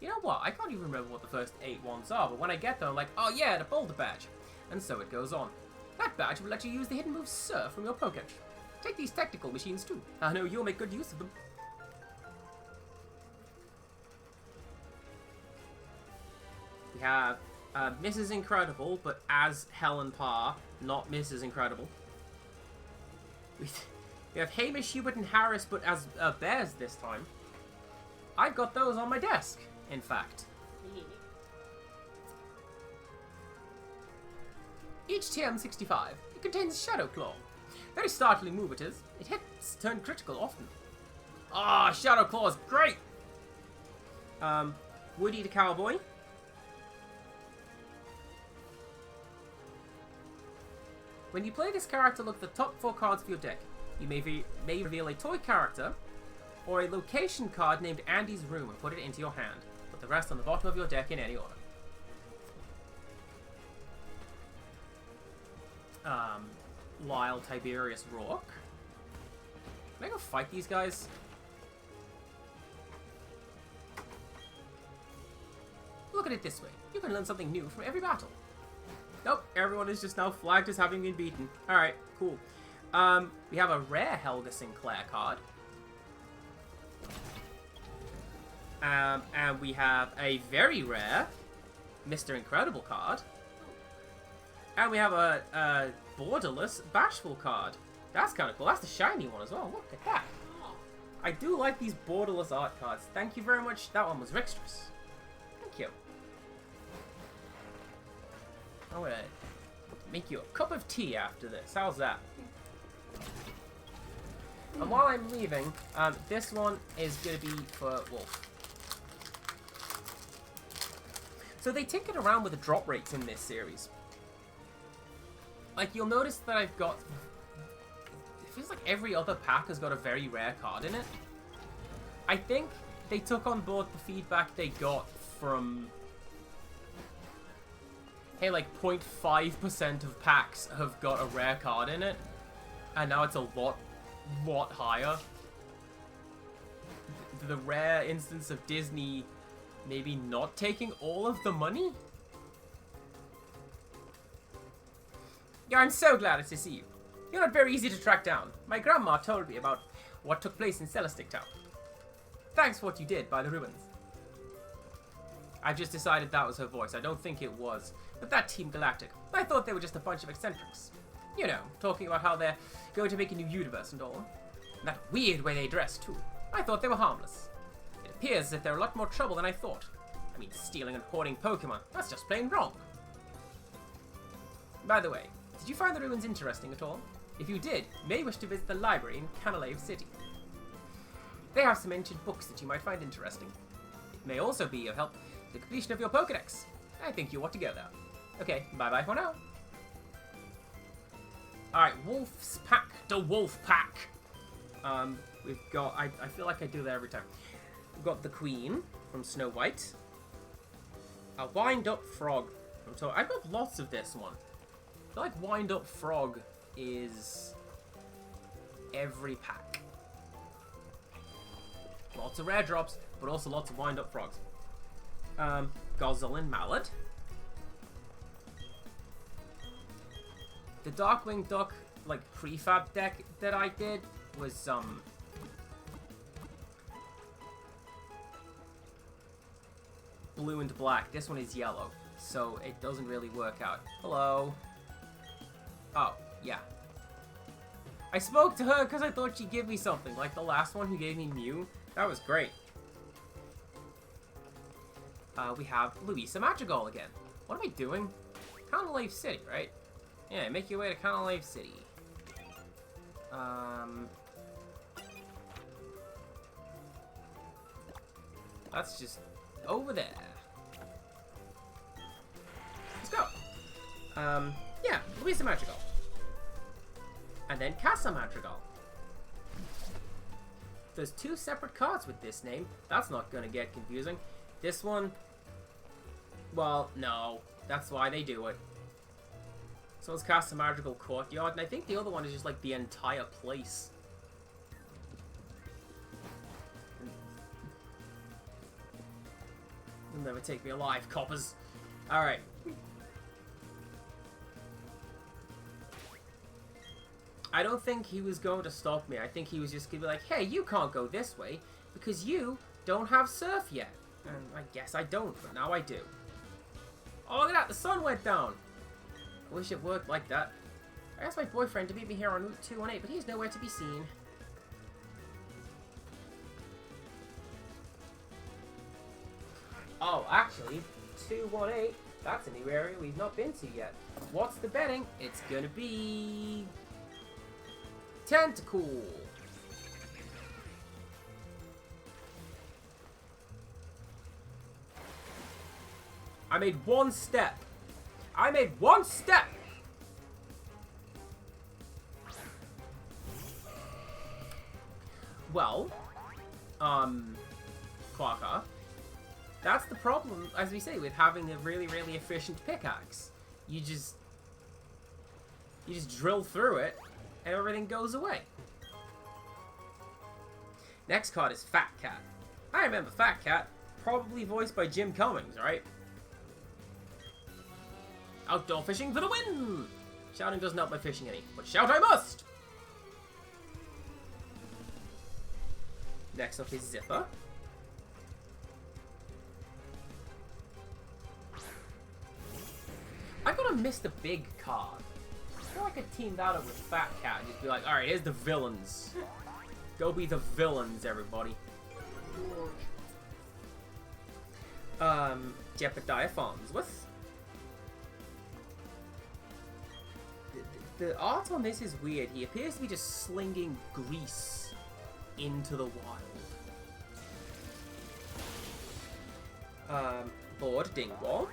You know what? I can't even remember what the first 8 ones are, but when I get them, I'm like, oh yeah, the Boulder Badge. And so it goes on. That badge will let you use the hidden move Surf from your Pokédex. Take these technical machines too. I know you'll make good use of them. We have Mrs. Incredible, but as Helen Parr, not Mrs. Incredible. We have Hamish, Hubert, and Harris, but as bears this time. I've got those on my desk, in fact. Each TM65, it contains Shadow Claw. Very startling move it is. It hits turn critical often. Ah, Shadow Claw is great! Woody the Cowboy. When you play this character, look at the top 4 cards of your deck. You may reveal a toy character, or a location card named Andy's Room and put it into your hand. Put the rest on the bottom of your deck in any order. Lyle Tiberius Rourke. Can I go fight these guys? Look at it this way. You can learn something new from every battle. Nope, everyone is just now flagged as having been beaten. Alright, cool. We have a rare Helga Sinclair card. And we have a very rare Mr. Incredible card. And we have a borderless Bashful card. That's kind of cool. That's the shiny one as well. Look at that. I do like these borderless art cards. Thank you very much. That one was Rixtress. Thank you. I'm gonna make you a cup of tea after this. How's that? And while I'm leaving, this one is gonna be for Wolf. So they tinkered around with the drop rates in this series. Like, you'll notice that I've got... It feels like every other pack has got a very rare card in it. I think they took on board the feedback they got from... Hey, like 0.5% of packs have got a rare card in it. And now it's a lot higher. The rare instance of Disney maybe not taking all of the money? Yeah, I'm so glad to see you. You're not very easy to track down. My grandma told me about what took place in Celestic Town. Thanks for what you did by the ruins. I've just decided that was her voice. I don't think it was. But that Team Galactic, I thought they were just a bunch of eccentrics. You know, talking about how they're going to make a new universe and all. And that weird way they dress, too. I thought they were harmless. It appears as if they're a lot more trouble than I thought. I mean, stealing and hoarding Pokemon, that's just plain wrong. By the way, did you find the ruins interesting at all? If you did, you may wish to visit the library in Canalave City. They have some ancient books that you might find interesting. It may also be of help to the completion of your Pokedex. I think you ought to go there. Okay, bye-bye for now. Alright, Wolf's Pack. The Wolf Pack. We've got... I feel like I do that every time. We've got the Queen from Snow White. A Wind-Up Frog. I've got lots of this one. I feel like Wind-Up Frog is every pack. Lots of rare drops, but also lots of Wind-Up Frogs. Gozzlin Mallard. The Darkwing Duck, like, prefab deck that I did was, blue and black. This one is yellow, so it doesn't really work out. Hello. Oh, yeah. I spoke to her because I thought she'd give me something, like the last one who gave me Mew. That was great. We have Louisa Madrigal again. What am I doing? Canalave City, right? Yeah, make your way to Canalave City. That's just over there. Let's go. Yeah, Louisa Madrigal. And then Casa Madrigal. There's 2 separate cards with this name. That's not gonna get confusing. This one... Well, no. That's why they do it. So it's Casa Madrigal Courtyard, and I think the other one is just like the entire place. You'll never take me alive, coppers. Alright. I don't think he was going to stop me. I think he was just going to be like, hey, you can't go this way because you don't have surf yet. And I guess I don't, but now I do. Oh, look at that. The sun went down. I wish it worked like that. I asked my boyfriend to meet me here on Route 218, but he's nowhere to be seen. Oh, actually, 218. That's a new area we've not been to yet. What's the betting? It's gonna be... Tentacool. I made one step. I made one step! Well, Quaka, that's the problem, as we say, with having a really, really efficient pickaxe. You just drill through it, and everything goes away. Next card is Fat Cat. I remember Fat Cat, probably voiced by Jim Cummings, right? Outdoor fishing for the win! Shouting doesn't help my fishing any, but shout I must! Next up is Zipper. I gotta miss the big card. I feel like I could team that up with Fat Cat and just be like, alright, here's the villains. Go be the villains, everybody. Jeopardiah Farnsworth. The art on this is weird. He appears to be just slinging grease into the wild. Lord Dingwall.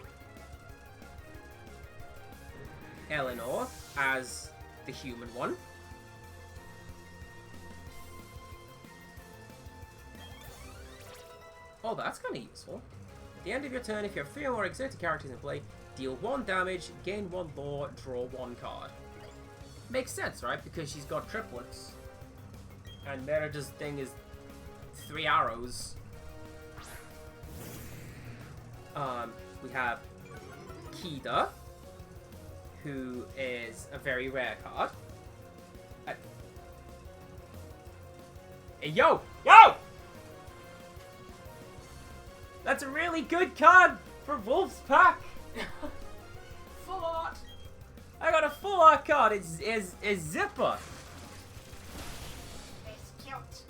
Eleanor as the human one. Oh, that's kind of useful. At the end of your turn, if you have 3 or more exotic characters in play, deal 1 damage, gain 1 lore, draw 1 card. Makes sense, right? Because she's got triplets. And Merida's thing is 3 arrows. We have Kida, who is a very rare card. Hey, yo! Yo! That's a really good card for Wolf's Pack! Full art! I got a full art card. It's Zipper. It's cute.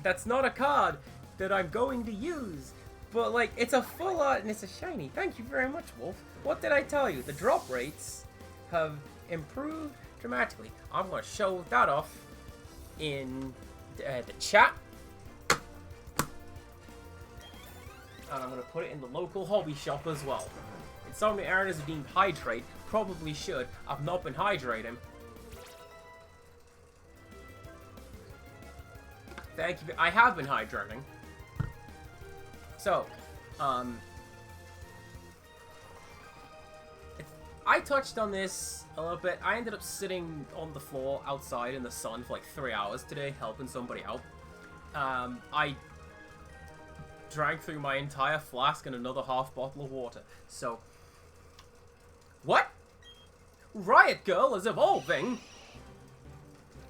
That's not a card that I'm going to use. But, like, it's a full art and it's a shiny. Thank you very much, Wolf. What did I tell you? The drop rates have improved dramatically. I'm going to show that off in the chat. And I'm going to put it in the local hobby shop as well. It's something Aaron has deemed hydrate. Probably should. I've not been hydrating. Thank you. I have been hydrating. So, I touched on this a little bit. I ended up sitting on the floor outside in the sun for like 3 hours today, helping somebody out. I drank through my entire flask and another half bottle of water. So, what? Riot Girl is evolving!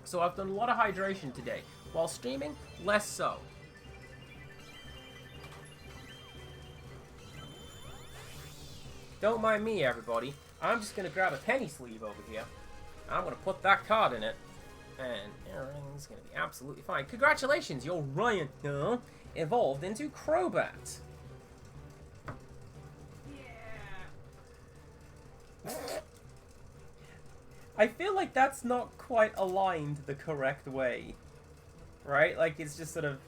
So I've done a lot of hydration today. While streaming, less so. Don't mind me, everybody. I'm just going to grab a penny sleeve over here. I'm going to put that card in it. And everything's going to be absolutely fine. Congratulations, your Ryan evolved into Crobat. Yeah. I feel like that's not quite aligned the correct way. Right? Like, it's just sort of...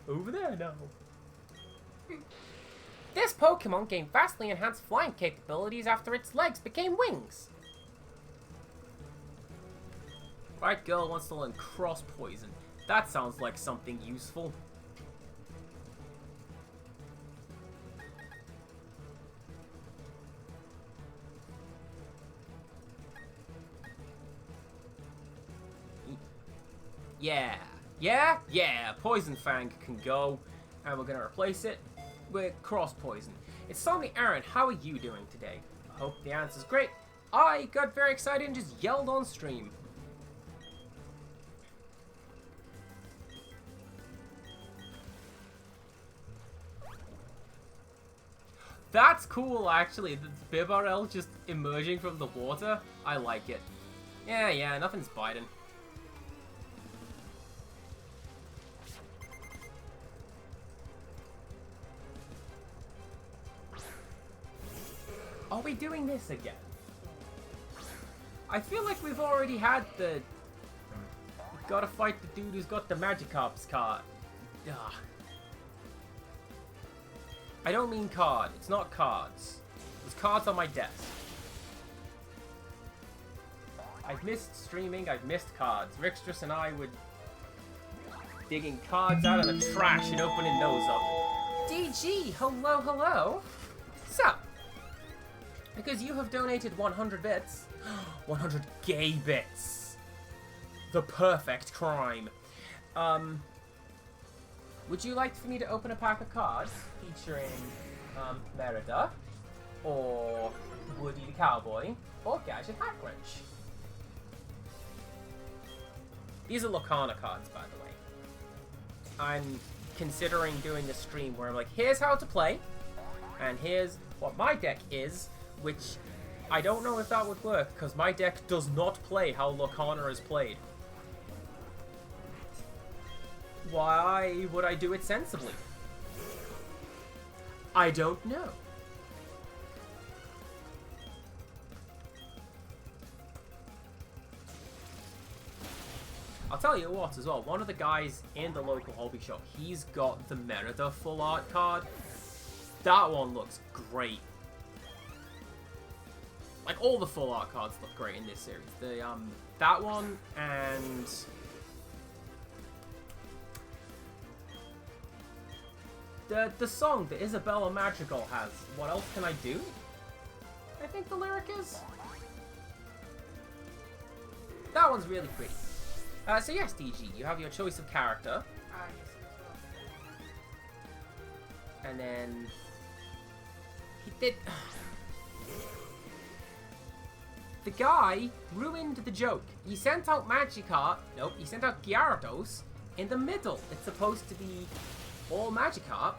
over there? No. This Pokemon gained vastly enhanced flying capabilities after its legs became wings. Right, girl wants to learn Cross Poison. That sounds like something useful. Yeah, Poison Fang can go. And we're going to replace it with Cross Poison. It's Somni Aaron, how are you doing today? I hope the answer's great. I got very excited and just yelled on stream. That's cool, actually. The Bibarel just emerging from the water. I like it. Yeah, nothing's biting. we doing this again? I feel like we've already had the... Gotta fight the dude who's got the Magikarp's card. Ugh. I don't mean card. It's not cards. There's cards on my desk. I've missed streaming. I've missed cards. Rixtress and I would... digging cards out of the trash and opening those up. DG, hello, hello. So, because you have donated 100 bits, 100 gay bits, the perfect crime. Would you like for me to open a pack of cards featuring Merida, or Woody the Cowboy, or Gadget Hackwrench? These are Locana cards, by the way. I'm considering doing a stream where I'm like, here's how to play, and here's what my deck is, which I don't know if that would work, because my deck does not play how Locana is played. Why would I do it sensibly? I don't know. I'll tell you what as well, one of the guys in the local hobby shop, he's got the Merida full art card. That one looks great. Like, all the full art cards look great in this series. The, that one, and... The song that Isabella Madrigal has, What Else Can I Do? I think the lyric is. That one's really pretty. So yes, DG, you have your choice of character. Yes, as well. And then... He did... The guy ruined the joke. He sent out Magikarp... Nope, he sent out Gyarados in the middle. It's supposed to be all Magikarp.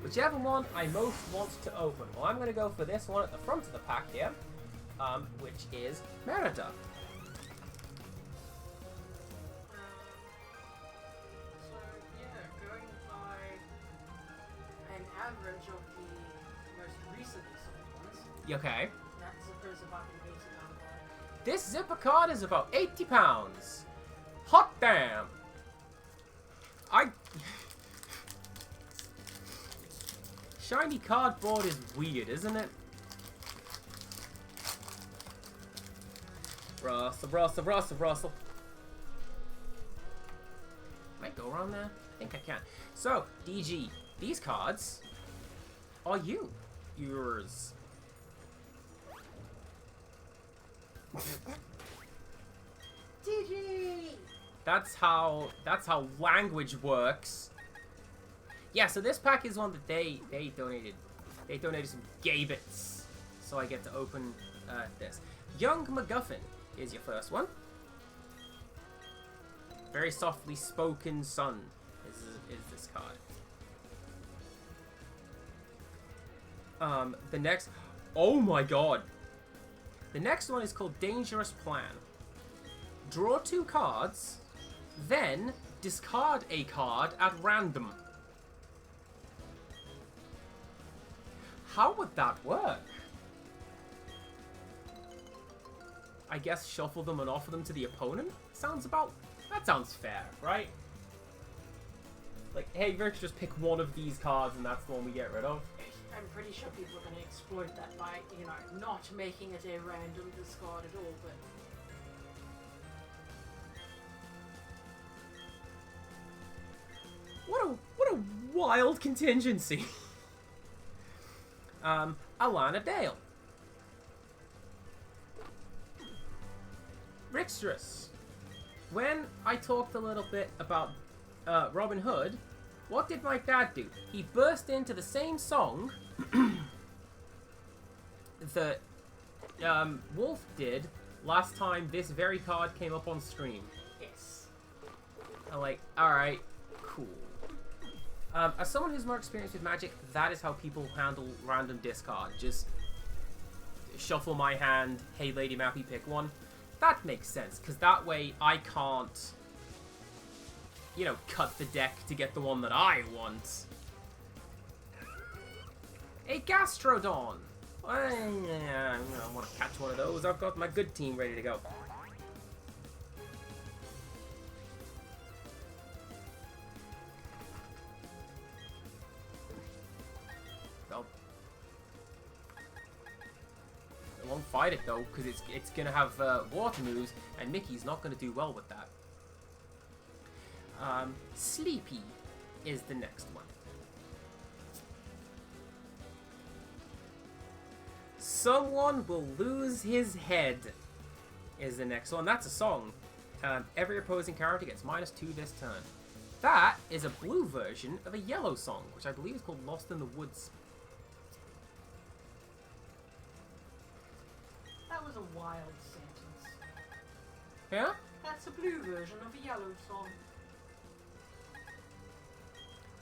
Whichever one I most want to open. Well, I'm going to go for this one at the front of the pack here. Which is Merida. So, yeah, going by an average of the most recently sold ones, Okay. that zipper is about an 80-pound bag. This zipper card is about 80 pounds. Hot damn. Shiny cardboard is weird, isn't it? Russell. Can I go around there? I think I can. So, DG, these cards are yours. DG! That's how language works. Yeah, so this pack is one that they donated. They donated some gay bits. So I get to open this. Young MacGuffin is your first one. Very softly spoken son is this card. The next... Oh my god! The next one is called Dangerous Plan. Draw 2 cards, then discard a card at random. How would that work? I guess shuffle them and offer them to the opponent? That sounds fair, right? Like, hey, Rich, just pick one of these cards and that's the one we get rid of. I'm pretty sure people are going to exploit that by, you know, not making it a random discard at all, but... What a wild contingency. Alana Dale. Rixtress. When I talked a little bit about Robin Hood, what did my dad do? He burst into the same song that Wolf did last time this very card came up on stream. Yes. I'm like, alright, cool. As someone who's more experienced with Magic, that is how people handle random discard. Just shuffle my hand, hey Lady Mappy, pick one. That makes sense, because that way I can't, you know, cut the deck to get the one that I want. A Gastrodon! I want to catch one of those. I've got my good team ready to go. Well, I won't fight it though, because it's gonna have water moves, and Mickey's not gonna do well with that. Sleepy is the next one. Someone will lose his head is the next one. That's a song. Every opposing character gets -2 this turn. That is a blue version of a yellow song, which I believe is called Lost in the Woods. That was a wild sentence. Yeah? That's a blue version of a yellow song.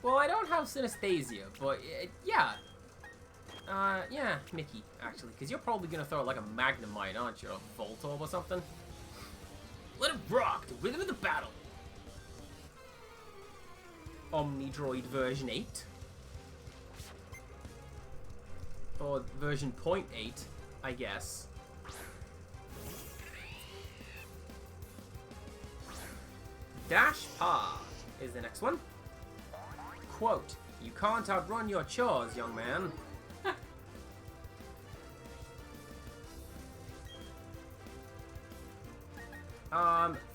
Well, I don't have synesthesia, but yeah. Yeah, Mickey, actually, because you're probably going to throw like a Magnemite, aren't you? A Voltorb or something? Let it rock, the rhythm of the battle. Omnidroid version 8. Or version 0.8, I guess. Dash Pa is the next one. Quote, "You can't outrun your chores, young man."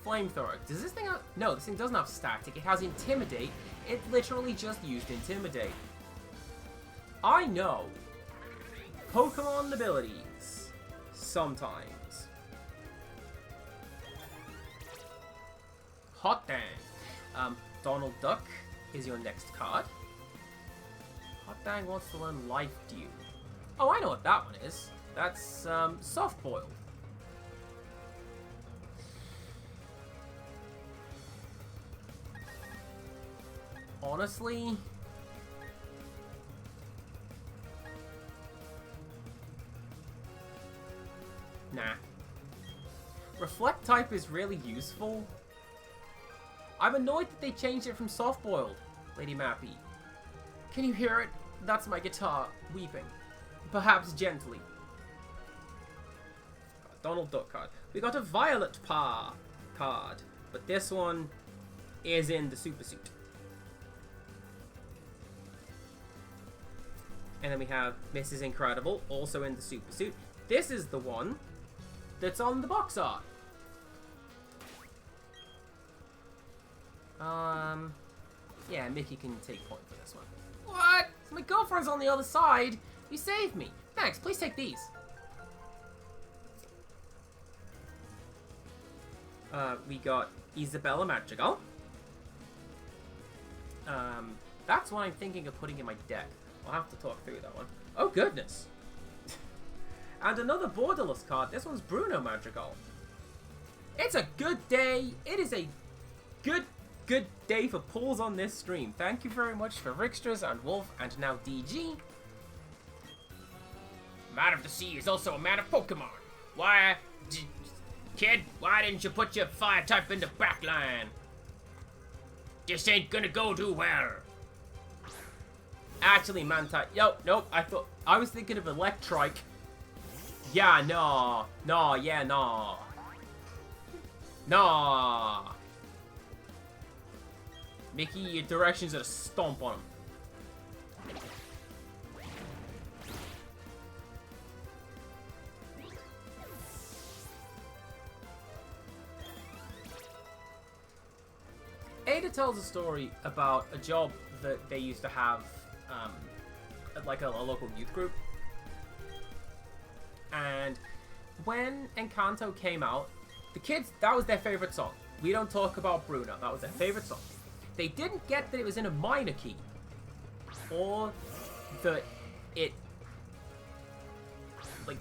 Flamethrower. Does this thing have... No, this thing doesn't have static. It has Intimidate. It literally just used Intimidate. I know Pokemon abilities sometimes. Hot dang. Donald Duck is your next card. Hot dang wants to learn Life Dew. Oh, I know what that one is. That's Soft Boiled. Honestly, nah. Reflect type is really useful. I'm annoyed that they changed it from soft boiled, Lady Mappy. Can you hear it? That's my guitar weeping. Perhaps gently. Donald Duck card. We got a Violet Pa card, but this one is in the Super Suit. And then we have Mrs. Incredible, also in the Super Suit. This is the one that's on the box art. Yeah, Mickey can take point for this one. What? My girlfriend's on the other side. You saved me. Thanks, please take these. We got Isabella Madrigal. That's one I'm thinking of putting in my deck. I'll have to talk through that one. Oh, goodness. And another borderless card. This one's Bruno Madrigal. It's a good day. It is a good day for pulls on this stream. Thank you very much for Rickstras and Wolf and now DG. Man of the Sea is also a man of Pokemon. Why, kid, why didn't you put your fire type in the back line? This ain't gonna go too well. Actually, Mantine. Nope. I was thinking of Electrike. Yeah, no. No, yeah, no. No. Mickey, your directions are to stomp on him. Ada tells a story about a job that they used to have at like a local youth group. And when Encanto came out, the kids, that was their favorite song. We Don't Talk About Bruno. That was their favorite song. They didn't get that it was in a minor key. Or that it like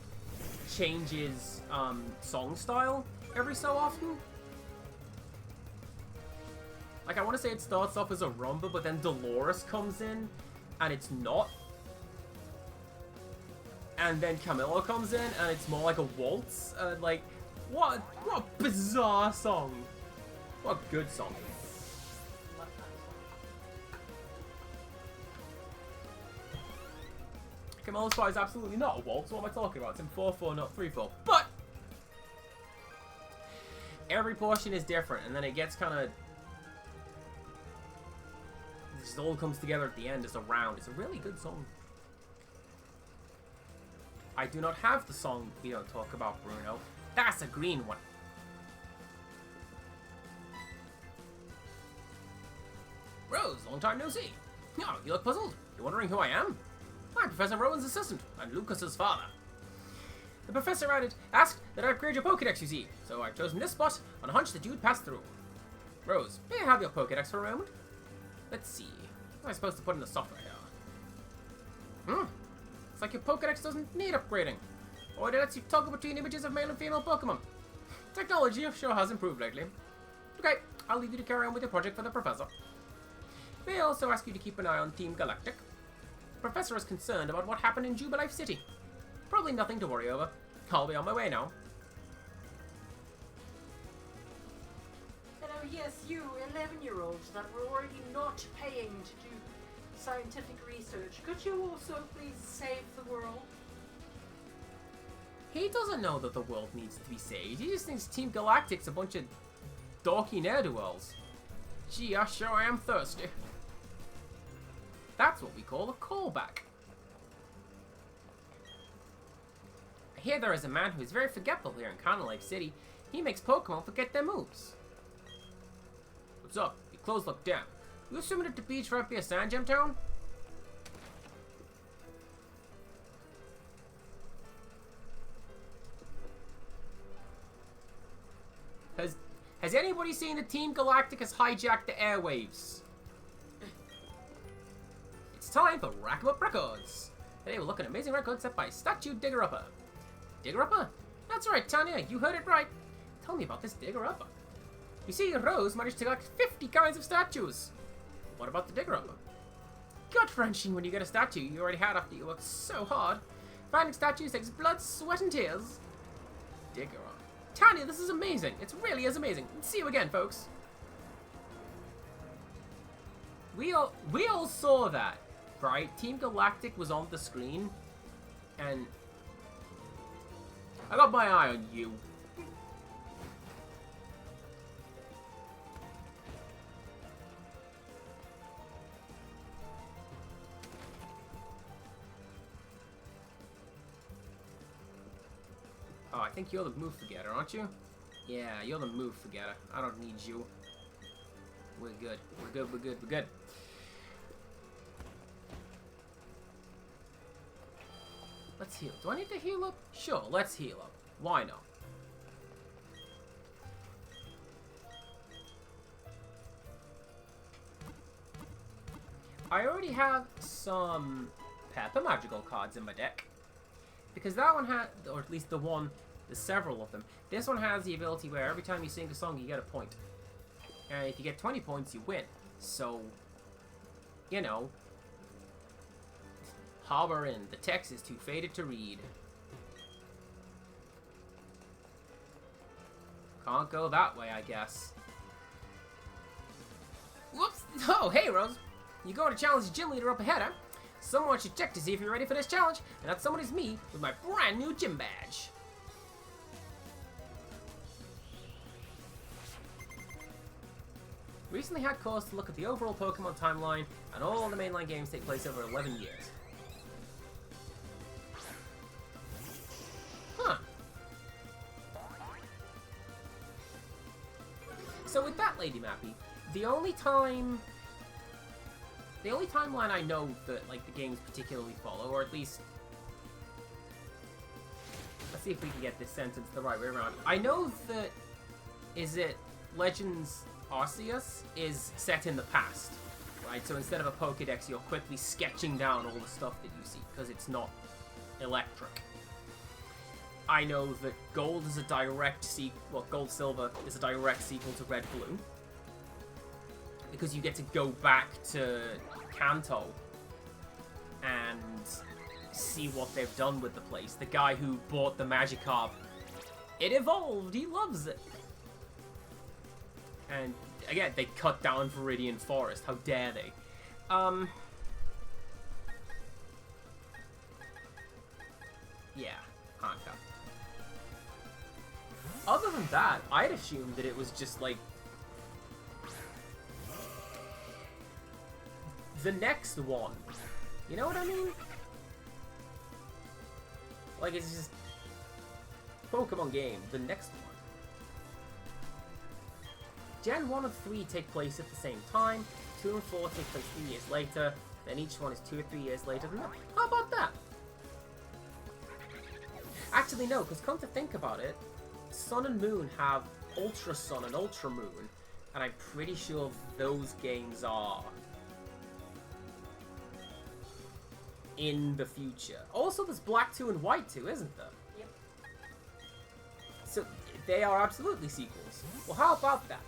changes song style every so often. Like, I want to say it starts off as a rumba, but then Dolores comes in, and it's not. And then Camilo comes in, and it's more like a waltz. Like, what a bizarre song. What a good song. Camellia Spy is absolutely not a waltz. What am I talking about? It's in 4-4, not 3-4. But every portion is different, and then it gets kind of... This all comes together at the end as a round. It's a really good song. I do not have the song We Don't Talk About Bruno. That's a green one. Rose, long time no see. Oh, you look puzzled. You're wondering who I am? I'm Professor Rowan's assistant, and Lucas's father. The professor asked that I upgrade your Pokédex, you see, so I've chosen this spot on a hunch that you'd pass through. Rose, may I have your Pokédex for a moment? Let's see. What am I supposed to put in the software here? It's like your Pokédex doesn't need upgrading. Or it lets you toggle between images of male and female Pokemon. Technology sure has improved lately. Okay, I'll leave you to carry on with your project for the professor. May I also ask you to keep an eye on Team Galactic? The professor is concerned about what happened in Jubilife City. Probably nothing to worry over. I'll be on my way now. Hello, yes, you 11-year-olds that were already not paying to do scientific research. Could you also please save the world? He doesn't know that the world needs to be saved. He just thinks Team Galactic's a bunch of dorky ne'er-do-wells. Gee, I sure am thirsty. That's what we call a callback. I hear there is a man who is very forgetful here in Canalave City. He makes Pokemon forget their moves. What's up? Your clothes look damp. You assuming that the beach might be a sand gem town? Has anybody seen that Team Galactic has hijacked the airwaves? It's time for Rack 'em Up Records. Today we'll look at an amazing record set by Statue Digger-Upper. Digger-Upper? That's right, Tanya, you heard it right. Tell me about this Digger-Upper. You see, Rose managed to collect 50 kinds of statues. What about the Digger-Upper? Gut-wrenching when you get a statue you already had after you worked so hard. Finding statues takes blood, sweat, and tears. Digger-Upper. Tanya, this is amazing. It really is amazing. See you again, folks. We all saw that, right? Team Galactic was on the screen, and I got my eye on you. Oh, I think you're the move forgetter, aren't you? Yeah, you're the move forgetter. I don't need you. We're good. We're good, we're good, we're good. Let's heal. Do I need to heal up? Sure, let's heal up. Why not? I already have some Pepper Magical cards in my deck. Because that one had, or at least the one, there's several of them. This one has the ability where every time you sing a song, you get a point. And if you get 20 points, you win. So, you know, Harbor Inn. The text is too faded to read. Can't go that way, I guess. Whoops! Oh, hey, Rose. You going to challenge the gym leader up ahead, huh? Someone should check to see if you're ready for this challenge, and that someone is me with my brand new gym badge. Recently had cause to look at the overall Pokemon timeline, and all the mainline games take place over 11 years. Huh. So with that, Lady Mappy, the only timeline I know that, like, the games particularly follow, or at least... Let's see if we can get this sentence the right way around. I know that... Is it Legends Arceus is set in the past, right? So instead of a Pokédex, you're quickly sketching down all the stuff that you see, because it's not electric. I know that Gold is a direct sequel... Well, Gold Silver is a direct sequel to Red Blue. Because you get to go back to Kanto and see what they've done with the place. The guy who bought the Magikarp, it evolved, he loves it. And again, they cut down Viridian Forest, how dare they. Yeah, handcuffed. Other than that, I'd assumed that it was just like the next one. You know what I mean? Like, it's just Pokemon game, the next one. Gen 1 and 3 take place at the same time, 2 and 4 take place 3 years later, then each one is 2 or 3 years later than that. How about that? Actually, no, because come to think about it, Sun and Moon have Ultra Sun and Ultra Moon, and I'm pretty sure those games are in the future. Also, there's Black 2 and White 2, isn't there? Yep. So, they are absolutely sequels. Well, how about that?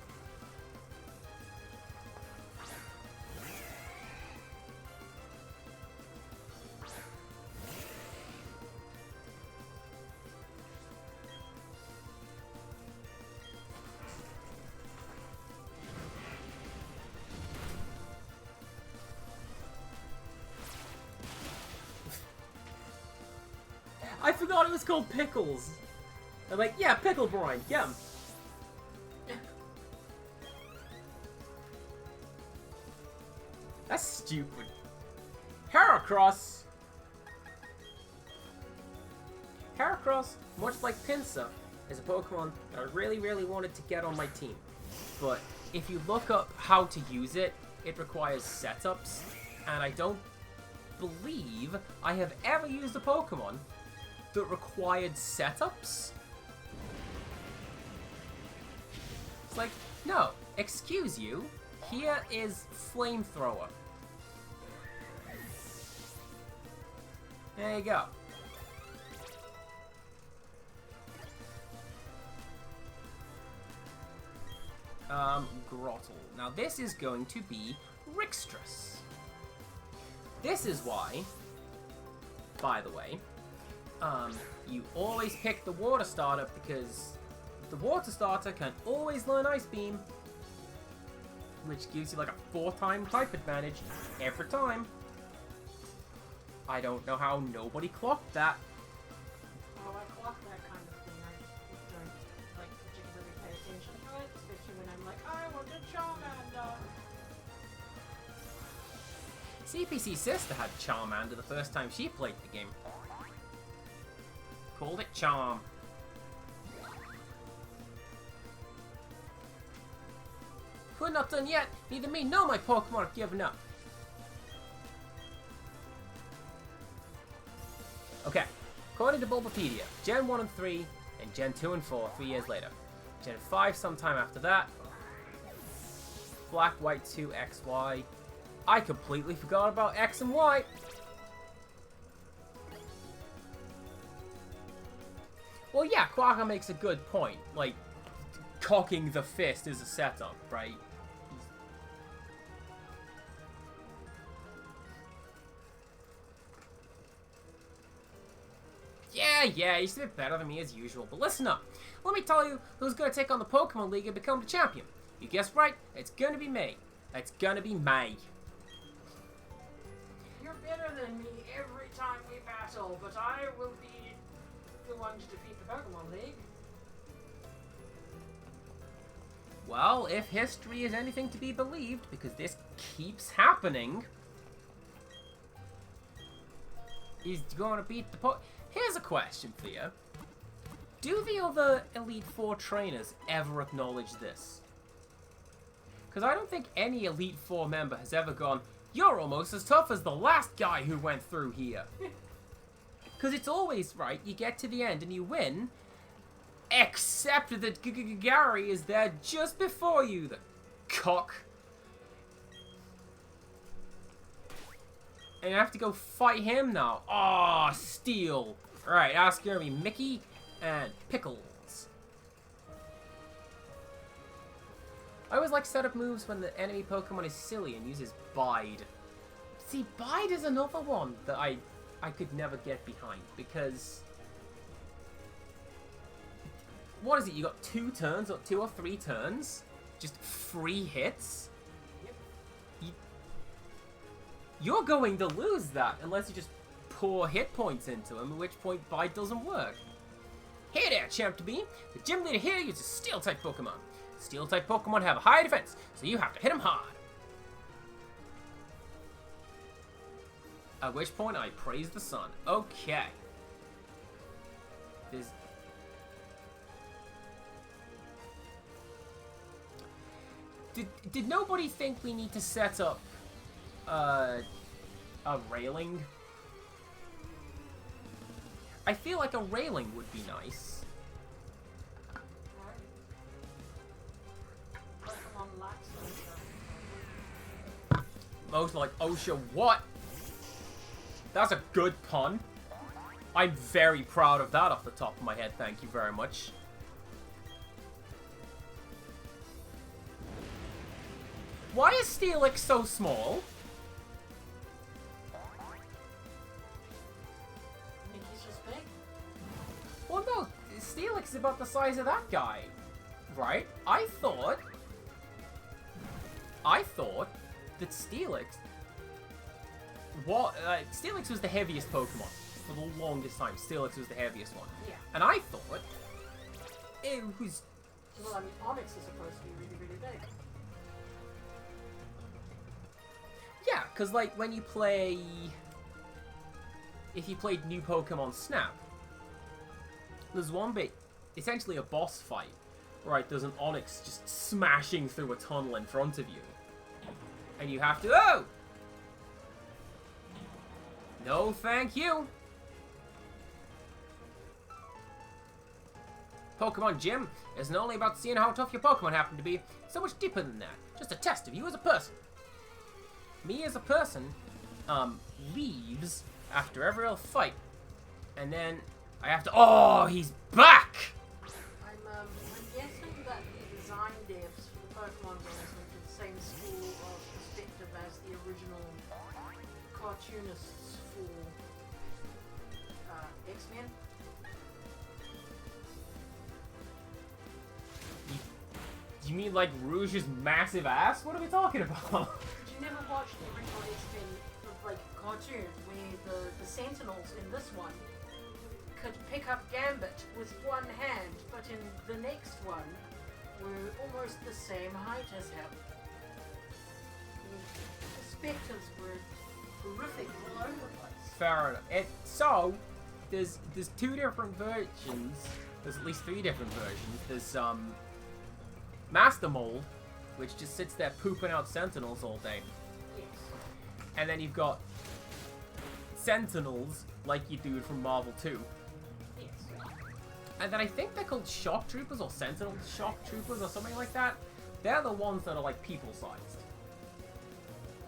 I forgot it was called Pickles. I'm like, yeah, pickle brine, yum. That's stupid. Heracross! Heracross, much like Pinsir, is a Pokemon that I really, really wanted to get on my team. But if you look up how to use it, it requires setups, and I don't believe I have ever used a Pokemon that required setups. It's like, no, excuse you, here is Flamethrower. There you go. Grottle. Now this is going to be Rixtrus. This is why, by the way, you always pick the water starter, because the water starter can always learn Ice Beam, which gives you like a 4-time type advantage every time. I don't know how nobody clocked that. Oh, I clock that kind of thing. I don't like particularly pay attention to it, especially when I'm like, I want a Charmander. CPC sister had Charmander the first time she played the game. Called it Charm. We're not done yet. Neither me nor my Pokemon have given up. Okay, according to Bulbapedia, Gen 1 and 3, and Gen 2 and 4 3 years later. Gen 5 sometime after that. Black, White 2, X, Y. I completely forgot about X and Y. Well, yeah, Quagga makes a good point. Like, cocking the fist is a setup, right? Yeah, he's a bit better than me as usual, but listen up. Let me tell you who's going to take on the Pokemon League and become the champion. You guessed right, it's going to be me. It's going to be May. You're better than me every time we battle, but I will be the one to defeat the Pokemon League. Well, if history is anything to be believed, because this keeps happening, he's going to beat the Here's a question for you. Do the other Elite Four trainers ever acknowledge this? Because I don't think any Elite Four member has ever gone, you're almost as tough as the last guy who went through here. Because it's always, right, you get to the end and you win, except that Gary is there just before you, the cock. And you have to go fight him now. Aw, Steel. Alright, that's gonna be Mickey and Pickles. I always like setup moves when the enemy Pokemon is silly and uses Bide. See, Bide is another one that I could never get behind, because what is it? You got 2 turns, or 2 or 3 turns, just free hits. You're going to lose that unless you just pour hit points into him, at which point Bite doesn't work. Hey there, champ to be. The gym leader here uses Steel-type Pokemon. Steel-type Pokemon have a high defense, so you have to hit them hard. At which point I praise the sun. Okay. There's... Did nobody think we need to set up a railing? I feel like a railing would be nice. Most like OSHA, what? That's a good pun. I'm very proud of that off the top of my head, thank you very much. Why is Steelix so small? I think he's just big. Well, no, Steelix is about the size of that guy, right? I thought that Steelix... Steelix was the heaviest Pokemon for the longest time. Steelix was the heaviest one. Yeah. And I thought it was... Well, I mean, Onyx is supposed to be really, really big. Yeah, because, like, when you play... If you played new Pokemon Snap, there's one bit, essentially a boss fight, right? There's an Onyx just smashing through a tunnel in front of you. And you have to... Oh! No, thank you! Pokemon Gym isn't only about seeing how tough your Pokemon happen to be, it's so much deeper than that. Just a test of you as a person. Me as a person, leaves after every other fight. And then I have to... Oh, he's back! I'm guessing that the design devs for the Pokemon games went to the same school of perspective as the original cartoonists for X-Men. You mean like Rouge's massive ass? What are we talking about? Did you never watch the original X-Men like cartoon where the Sentinels in this one could pick up Gambit with one hand, but in the next one were almost the same height as him? The perspectives were horrific all over the place. Fair enough. So, there's two different versions. There's at least three different versions. There's Master Mold, which just sits there pooping out Sentinels all day. Yes. And then you've got Sentinels, like you do from Marvel 2. Yes. And then I think they're called Shock Troopers or Sentinel Shock Troopers or something like that. They're the ones that are like people-sized.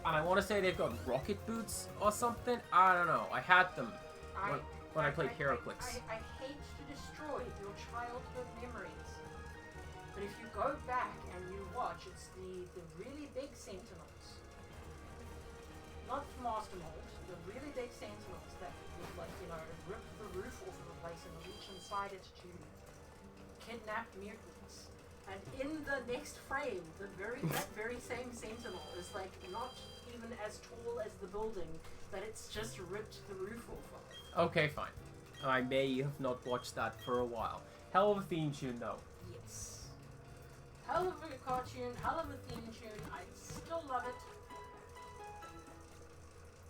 And I want to say they've got rocket boots or something. I don't know. I had them when I played HeroClix. I hate to destroy your childhood memories. But if you go back and you watch, it's the really big Sentinels. Not Master Mold, the really big Sentinels that would, like, you know, rip the roof off of the place and reach inside it to kidnap mutants. And in the next frame, that very same Sentinel is, like, not even as tall as the building, that it's just ripped the roof off of. Okay, fine. I may have not watched that for a while. Hell of a theme tune, though. Yes. Hell of a cartoon, hell of a theme tune. I still love it.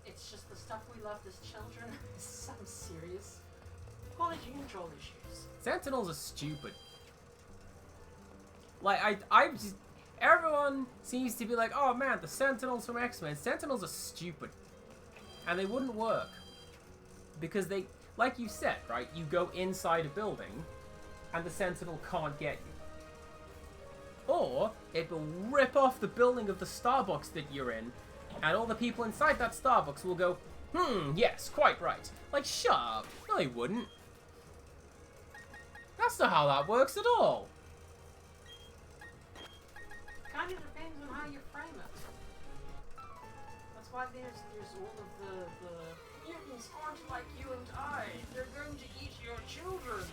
It's just the stuff we loved as children. Some serious quality control issues. Sentinels are stupid. Like, I just... Everyone seems to be like, oh man, the Sentinels from X-Men. Sentinels are stupid. And they wouldn't work. Because they... Like you said, right? You go inside a building, and the Sentinel can't get you. Or, it will rip off the building of the Starbucks that you're in, and all the people inside that Starbucks will go, yes, quite right. Like, shut up. No, they wouldn't. That's not how that works at all. Kind of depends on how you frame it. That's why there's all of the mutants aren't like you and I. They're going to eat your children.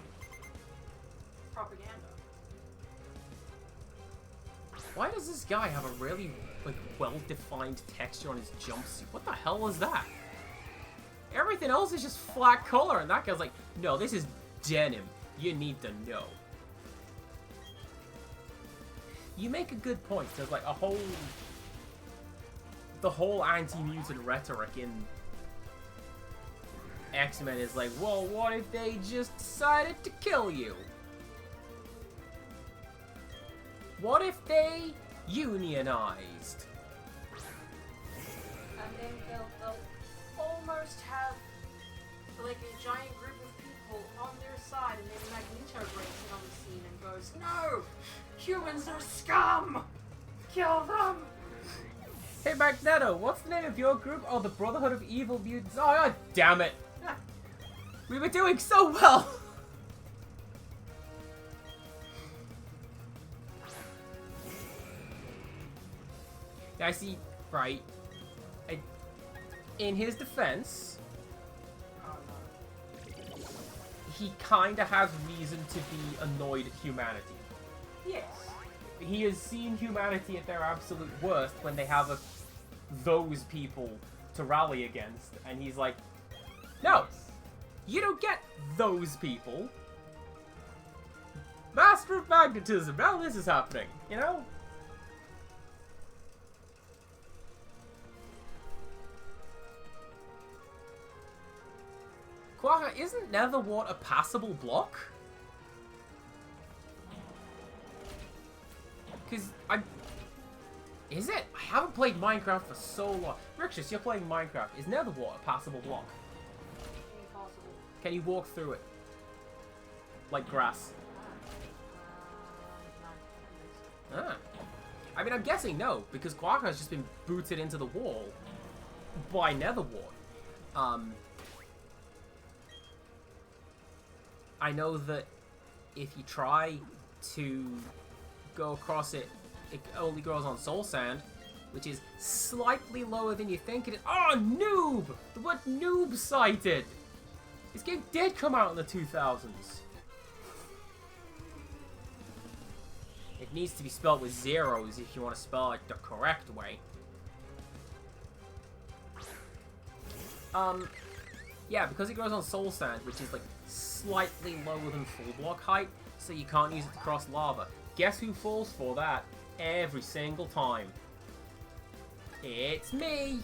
Propaganda. Why does this guy have a really, like, well-defined texture on his jumpsuit? What the hell is that? everything else is just flat color. And that guy's like, no, this is denim. You need to know. You make a good point. There's like the whole anti-mutant rhetoric in X-Men is like, well, what if they just decided to kill you? What if they unionized? And then they'll almost have like a giant group of people on their side, and then Magneto breaks in on the scene and goes, "No! Humans are scum! Kill them!" Hey Magneto, what's the name of your group? Oh, the Brotherhood of Evil Mutants. Oh, god damn it. We were doing so well. I see, right. In his defense, he kinda has reason to be annoyed at humanity. Yes. He has seen humanity at their absolute worst when they have those people to rally against, and he's like, no, you don't get those people. Master of magnetism, now this is happening, you know? Quagga, isn't Netherwart a passable block? Because is it? I haven't played Minecraft for so long. Rixus, you're playing Minecraft. Is Netherwart a passable block? Impossible. Can you walk through it? Like grass? Ah. I mean, I'm guessing no, because Quagga has just been booted into the wall by Netherwart. I know that if you try to go across it, it only grows on soul sand, which is slightly lower than you think it is. Oh, noob! The word noob cited! This game did come out in the 2000s. It needs to be spelled with zeros if you want to spell it the correct way. Yeah, because it grows on soul sand, which is like slightly lower than full block height, so you can't use it to cross lava. Guess who falls for that every single time? It's me!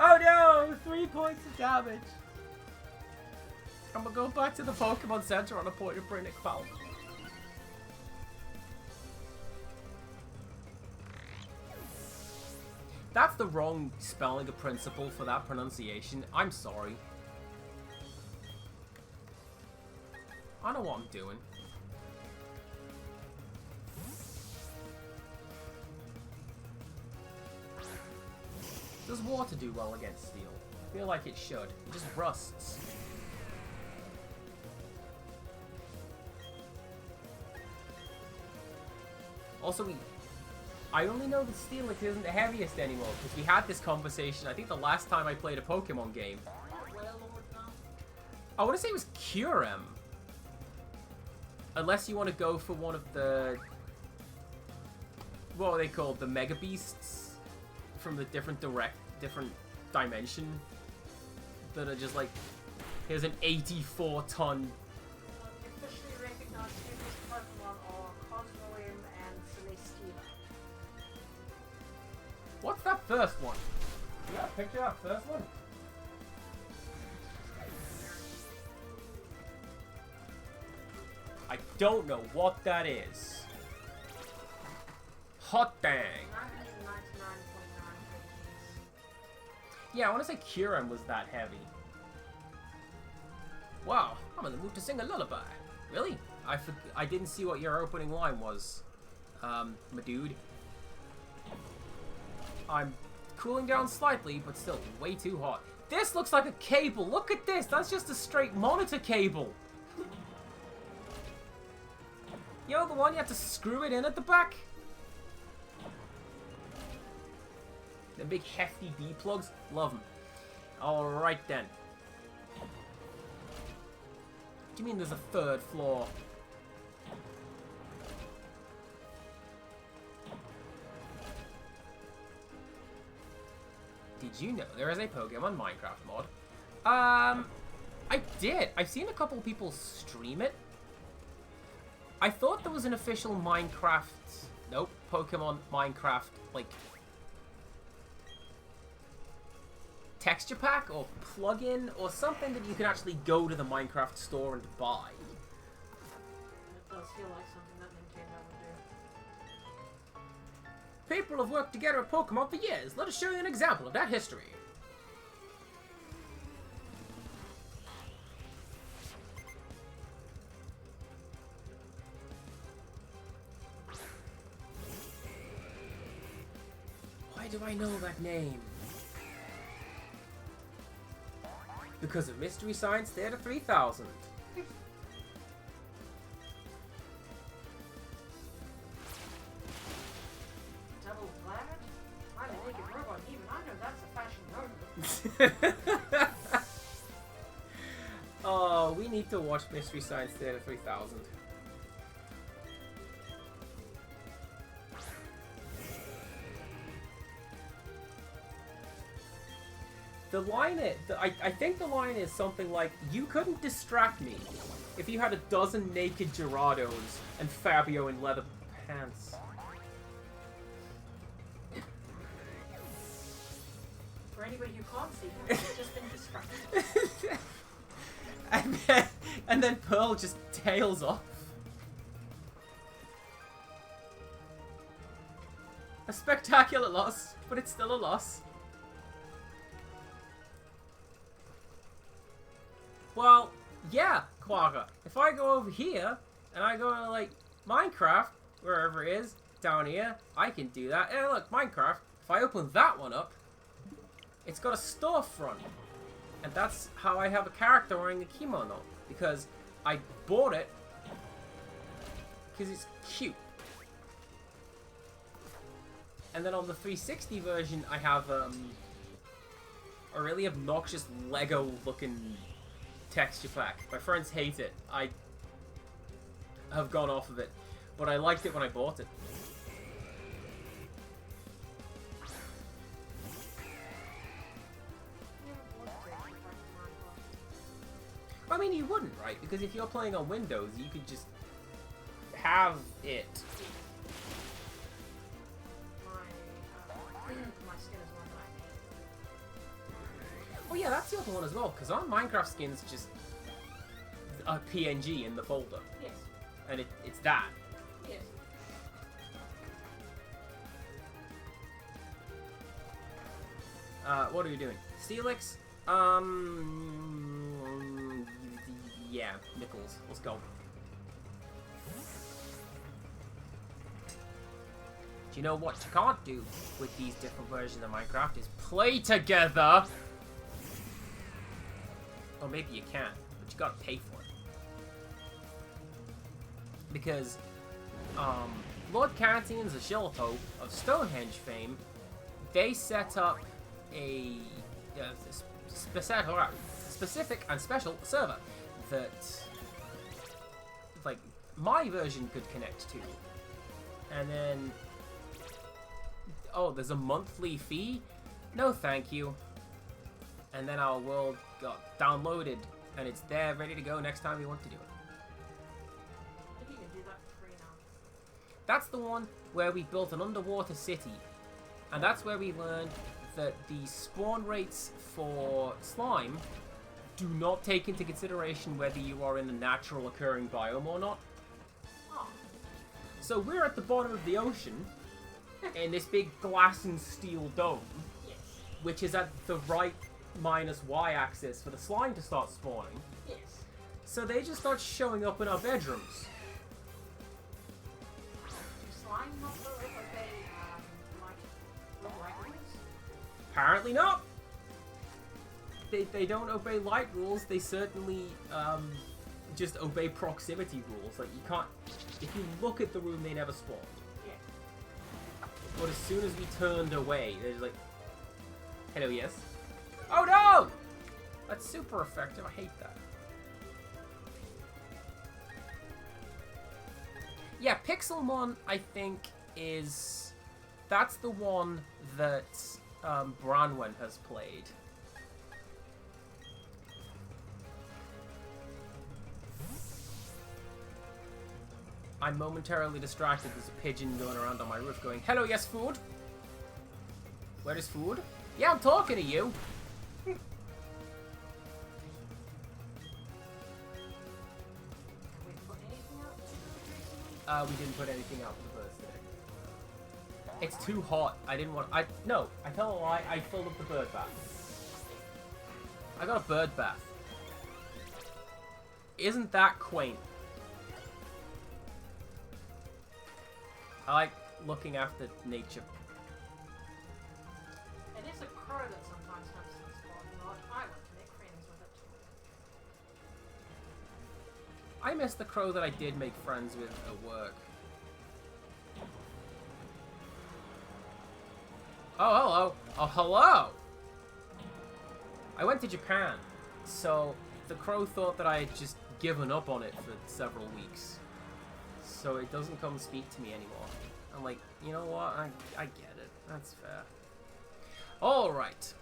Oh no! 3 points of damage! I'm gonna go back to the Pokemon Center on a point of Brinic Foul. That's the wrong spelling of principle for that pronunciation. I'm sorry. I know what I'm doing. Does water do well against steel? I feel like it should. It just rusts. Also, I only know that Steelix isn't the heaviest anymore, because we had this conversation, I think the last time I played a Pokemon game. I want to say it was Curem. Unless you want to go for one of the... What are they called? The Mega Beasts? From the different dimension. That are just like... Here's an 84-ton... Officially recognized famous Pokemon are Cosmoem and Celestia. What's that first one? You got a picture of that first one? I don't know what that is. Hot dang. 999.9 Yeah, I want to say Curem was that heavy. Wow, I'm in the mood to sing a lullaby. Really? I didn't see what your opening line was, my dude. I'm cooling down slightly, but still way too hot. This looks like a cable. Look at this. That's just a straight monitor cable. You know, the one you have to screw it in at the back? The big hefty D-plugs. Love them. Alright then. What do you mean there's a third floor? Did you know there is a Pokemon Minecraft mod? I did. I've seen a couple of people stream it. I thought there was an official Minecraft... Nope, Pokemon Minecraft, like... texture pack or plugin or something that you can actually go to the Minecraft store and buy. It does feel like something that Nintendo would do. People have worked together at Pokemon for years. Let us show you an example of that history. Why do I know that name? Because of Mystery Science Theater 3000. Double glad? I'm a naked robot, even I know that's a fashion moment. Oh, we need to watch Mystery Science Theater 3000. The line is, I think the line is something like, you couldn't distract me if you had a dozen naked Gerados and Fabio in leather pants. For anybody who can't see him, he's just been distracted. and then Pearl just tails off. A spectacular loss, but it's still a loss. Well, yeah, Quagga. If I go over here, and I go to, like, Minecraft, wherever it is, down here, I can do that. And look, Minecraft, if I open that one up, it's got a storefront. And that's how I have a character wearing a kimono. Because I bought it because it's cute. And then on the 360 version, I have a really obnoxious Lego-looking texture pack. My friends hate it. I have gone off of it, but I liked it when I bought it. I mean, you wouldn't, right? Because if you're playing on Windows, you could just have it. My skin is one that I made. Oh yeah, that's the other one as well, because our Minecraft skin's just a PNG in the folder. Yes. And it's that. Yes. What are you doing? Steelix? Yeah, Nichols. Let's go. Do you know what you can't do with these different versions of Minecraft is play together? Or maybe you can, but you gotta pay for it. Because, Lord Cantian's Ashilpo of Stonehenge fame, they set up a specific and special server that, like, my version could connect to. And then, oh, there's a monthly fee? No thank you. And then our world got downloaded, and it's there, ready to go next time we want to do it. I think you can do that for free now. That's the one where we built an underwater city. And that's where we learned that the spawn rates for slime do not take into consideration whether you are in a natural occurring biome or not. Oh. So we're at the bottom of the ocean, in this big glass and steel dome, Yes. which is at the right minus y-axis for the slime to start spawning. Yes. So they just start showing up in our bedrooms. Do slime not obey, light rules? Apparently not! They don't obey light rules, they certainly just obey proximity rules. Like, you can't... If you look at the room, they never spawned. Yeah. But as soon as we turned away, they're just like... Hello, yes? Oh no! That's super effective. I hate that. Yeah, Pixelmon, I think, is... That's the one that Branwen has played. I'm momentarily distracted. There's a pigeon going around on my roof going, "Hello, yes, food? Where is food? Yeah, I'm talking to you." Have we put anything out? We didn't put anything out for the birds today. It's too hot. I didn't want... No, I tell a lie. I filled up the bird bath. I got a bird bath. Isn't that quaint? I like looking after nature. It is a crow that sometimes comes to the spot, Rod. I want to make friends with it. I miss the crow that I did make friends with at work. Oh, hello. Oh, hello. I went to Japan, so the crow thought that I had just given up on it for several weeks. So it doesn't come speak to me anymore. I'm like, you know what? I get it. That's fair. Alright.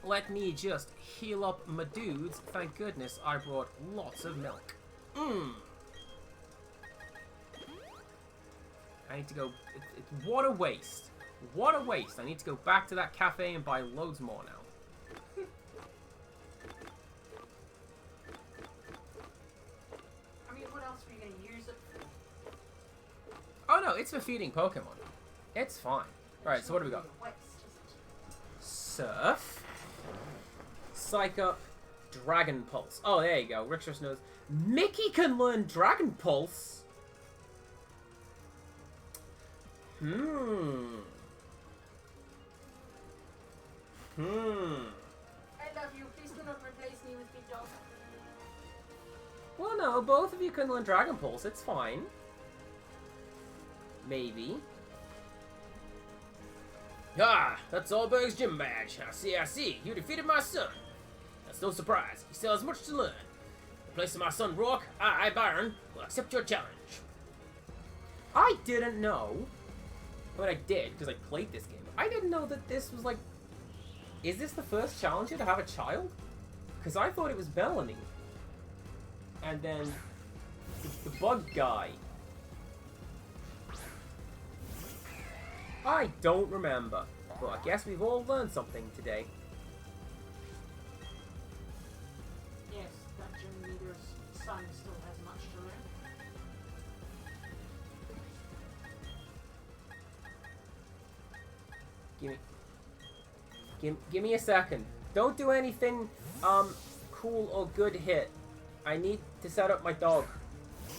Let me just heal up my dudes. Thank goodness I brought lots of milk. I need to go... what a waste. What a waste. I need to go back to that cafe and buy loads more now. I mean, what else are you going to use it for? Oh no, it's for feeding Pokemon. It's fine. Alright, so what do we got? Waste, is it? Surf. Psych Up. Dragon Pulse. Oh, there you go. Richard knows. Mickey can learn Dragon Pulse? I love you. Please do not replace me with Big Dog. Well, no, both of you can learn Dragon Pulse. It's fine. Maybe. Ah, that's Allberg's gym badge. I see. You defeated my son. That's no surprise. He still has much to learn. In place of my son Rourke, I, Byron, will accept your challenge. I didn't know. But I did, because I played this game. I didn't know that this was like... Is this the first challenger to have a child? Because I thought it was Melanie. And then... the bug guy. I don't remember. Well, I guess we've all learned something today. Yes, that gym leader's son still has much to learn. Give me a second. Don't do anything, cool or good hit. I need to set up my dog.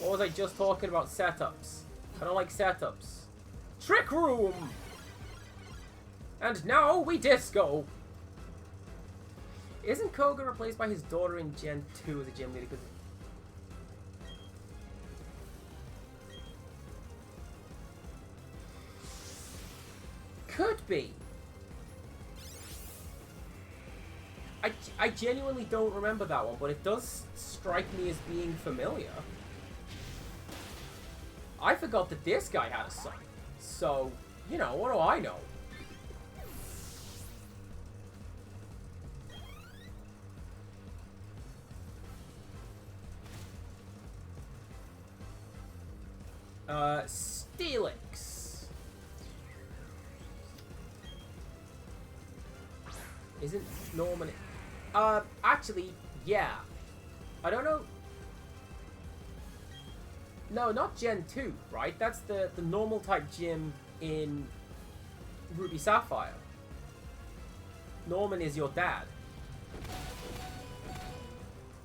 What was I just talking about? Setups. I don't like setups. Trick Room! And now we disco! Isn't Koga replaced by his daughter in Gen 2 as a gym leader? Could be. I genuinely don't remember that one, but it does strike me as being familiar. I forgot that this guy had a son. So, you know, what do I know? Steelix. Isn't Norman... actually, yeah. I don't know... No, not Gen 2, right? That's the normal type gym in Ruby Sapphire. Norman is your dad.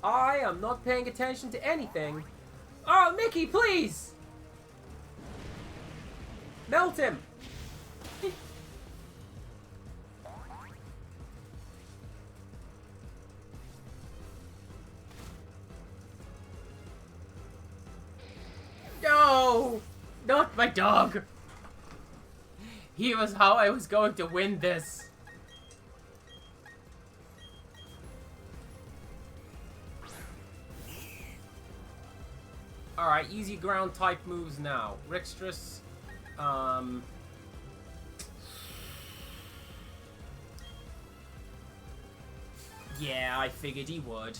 I am not paying attention to anything. Oh, Mickey, please! Melt him! No! Not my dog! He was how I was going to win this. Alright, easy ground type moves now. Rixtrus, yeah, I figured he would.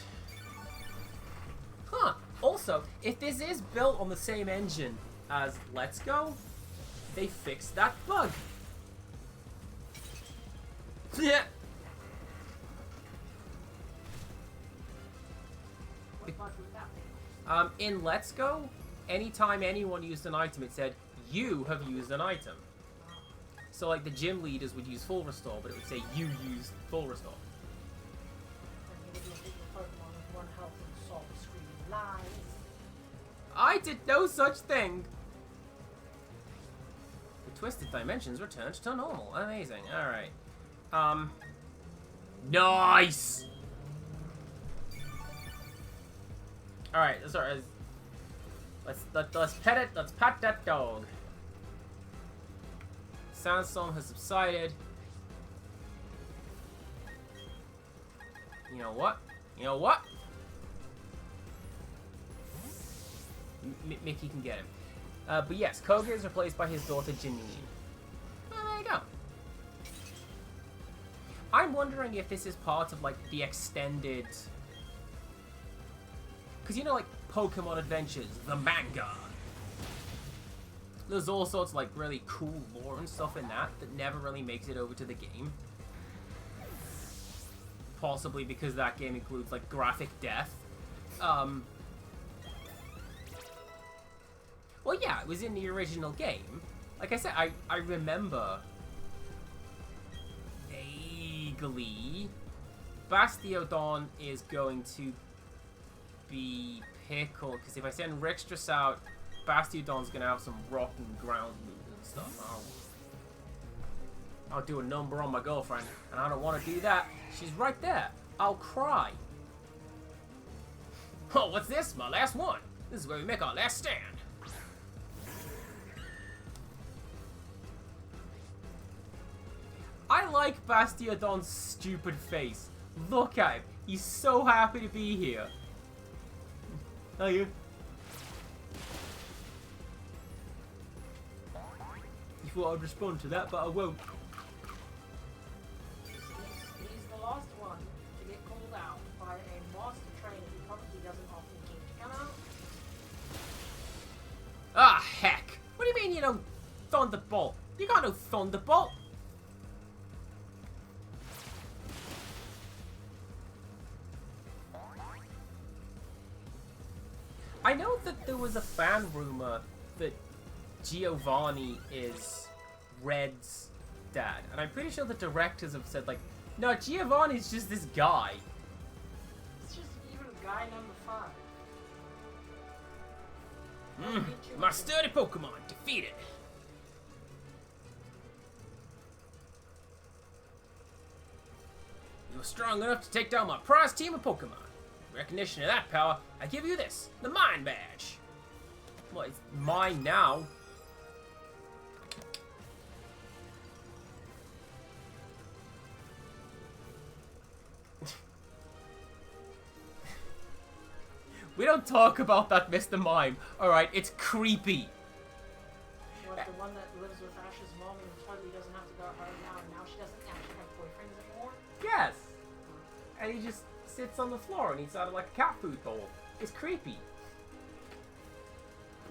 Huh. Also, if this is built on the same engine as Let's Go, they fixed that bug. Yeah. What bug would that be? In Let's Go, anytime anyone used an item, it said, you have used an item. So, like, the gym leaders would use full restore, but it would say, you used full restore. I did no such thing. The twisted dimensions returned to normal. Amazing. Alright. Nice! Alright, sorry. Let's pet it. Let's pat that dog. Sandstorm has subsided. You know what? You know what? Mickey can get him. But yes, Koga is replaced by his daughter Janine. Oh, there you go. I'm wondering if this is part of, like, the extended... Because, you know, like, Pokemon Adventures, the manga. There's all sorts of, like, really cool lore and stuff in that never really makes it over to the game. Possibly because that game includes, like, graphic death. Well, yeah, it was in the original game. Like I said, I remember vaguely Bastiodon is going to be pickled, because if I send Rixtrus out, Bastiodon's going to have some rock and ground moves and stuff. I'll do a number on my girlfriend, and I don't want to do that. She's right there. I'll cry. Oh, what's this? My last one. This is where we make our last stand. I like Bastiodon's stupid face. Look at him. He's so happy to be here. Are you? You thought I'd respond to that, but I won't. He's the last one to get called out by a master trainer who probably doesn't often get to come out. Ah, heck. What do you mean you don't Thunderbolt? You got no Thunderbolt. I know that there was a fan rumor that Giovanni is Red's dad, and I'm pretty sure the directors have said, like, no, Giovanni's just this guy. It's just even guy number 5. My sturdy Pokemon defeated. You were strong enough to take down my prize team of Pokemon. In recognition of that power, I give you this, the Mind Badge. Well, it's mine now. We don't talk about that, Mr. Mime. Alright, it's creepy. What, the one that lives with Ash's mom and totally doesn't have to go home now, and now she doesn't actually have boyfriends anymore? Yes. And he just sits on the floor and eats out of like a cat food bowl. It's creepy.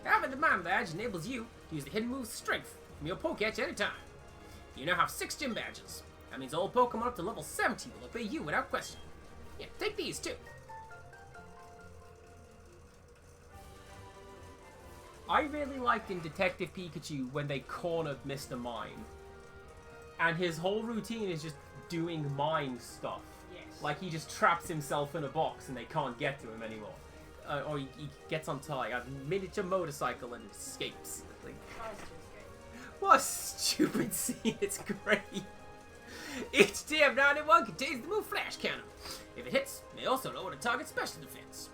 Having the Mind Badge enables you to use the hidden move Strength from your Pokédex anytime. You now have 6 gym badges. That means all Pokemon up to level 70 will obey you without question. Yeah, take these too. I really liked in Detective Pikachu when they cornered Mr. Mime. And his whole routine is just doing mime stuff. Yes. Like he just traps himself in a box and they can't get to him anymore. Or he gets on like a miniature motorcycle and escapes. Like, Tries to escape. what a stupid scene, it's great. Each TM91 contains the move Flash Cannon. If it hits, it may also lower the target's special defense.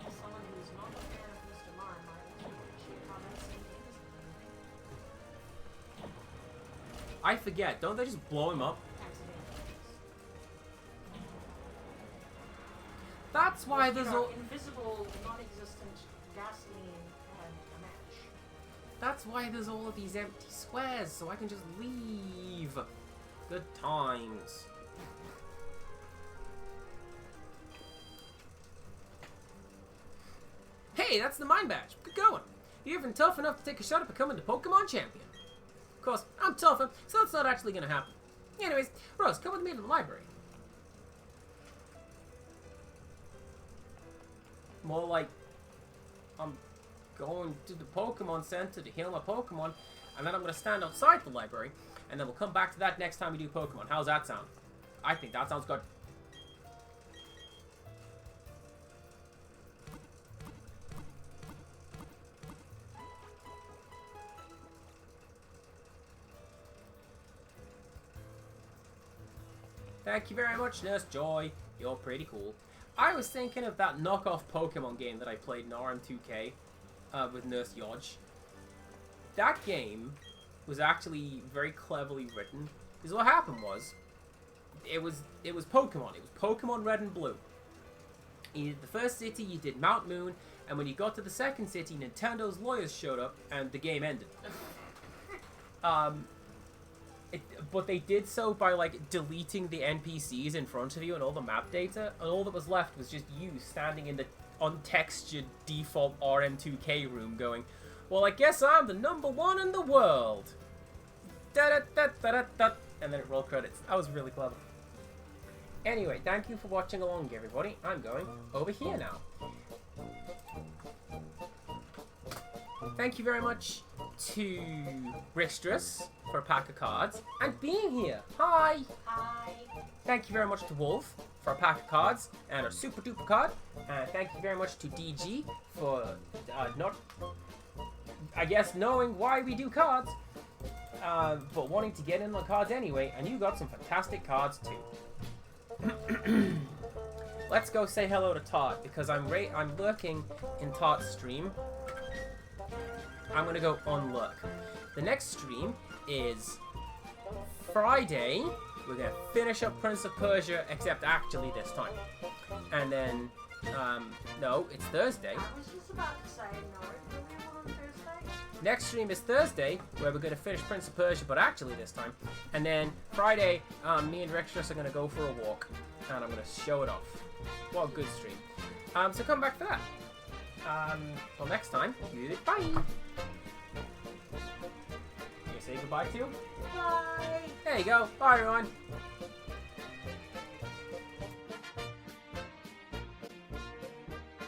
As someone who is not a fan of Mr. Mime, I appreciate how that scene is. I forget, don't they just blow him up? Accidentally. That That's why there's all... invisible, non-existent gasoline and a match. That's why there's all of these empty squares, so I can just leave. Good times. Hey, that's the mine badge. Good going. You're even tough enough to take a shot at becoming the Pokemon champion. Of course, I'm tougher, so that's not actually gonna happen. Anyways, Rose, come with me to the library. More like, I'm going to the Pokemon Center to heal my Pokemon, and then I'm gonna stand outside the library, and then we'll come back to that next time we do Pokemon. How's that sound? I think that sounds good. Thank you very much, Nurse Joy. You're pretty cool. I was thinking of that knockoff Pokemon game that I played in RM2K with Nurse Yodge. That game was actually very cleverly written. Because what happened was, it was Pokemon. It was Pokemon Red and Blue. In the first city, you did Mount Moon, and when you got to the second city, Nintendo's lawyers showed up, and the game ended. But they did so by, like, deleting the NPCs in front of you and all the map data, and all that was left was just you standing in the untextured default RM2K room going, well, I guess I'm the #1 in the world. Da-da-da-da-da-da. And then it rolled credits. That was really clever. Anyway, thank you for watching along, everybody. I'm going over here now. Thank you very much to Rixtress for a pack of cards and being here. Hi! Hi. Thank you very much to Wolf for a pack of cards and a super duper card. And thank you very much to DG for not, I guess, knowing why we do cards, but wanting to get in the cards anyway. And you got some fantastic cards too. Let's go say hello to Todd because I'm lurking in Todd's stream. I'm gonna go unlook. The next stream is Friday. We're gonna finish up Prince of Persia, except actually this time. And then, no, it's Thursday. I was just about to say no. Don't we have one on Thursday? Next stream is Thursday, where we're gonna finish Prince of Persia, but actually this time. And then Friday, me and Rextress are gonna go for a walk, and I'm gonna show it off. What a good stream. So come back for that. Till next time, goodbye. You say goodbye to? Bye. There you go. Bye, everyone.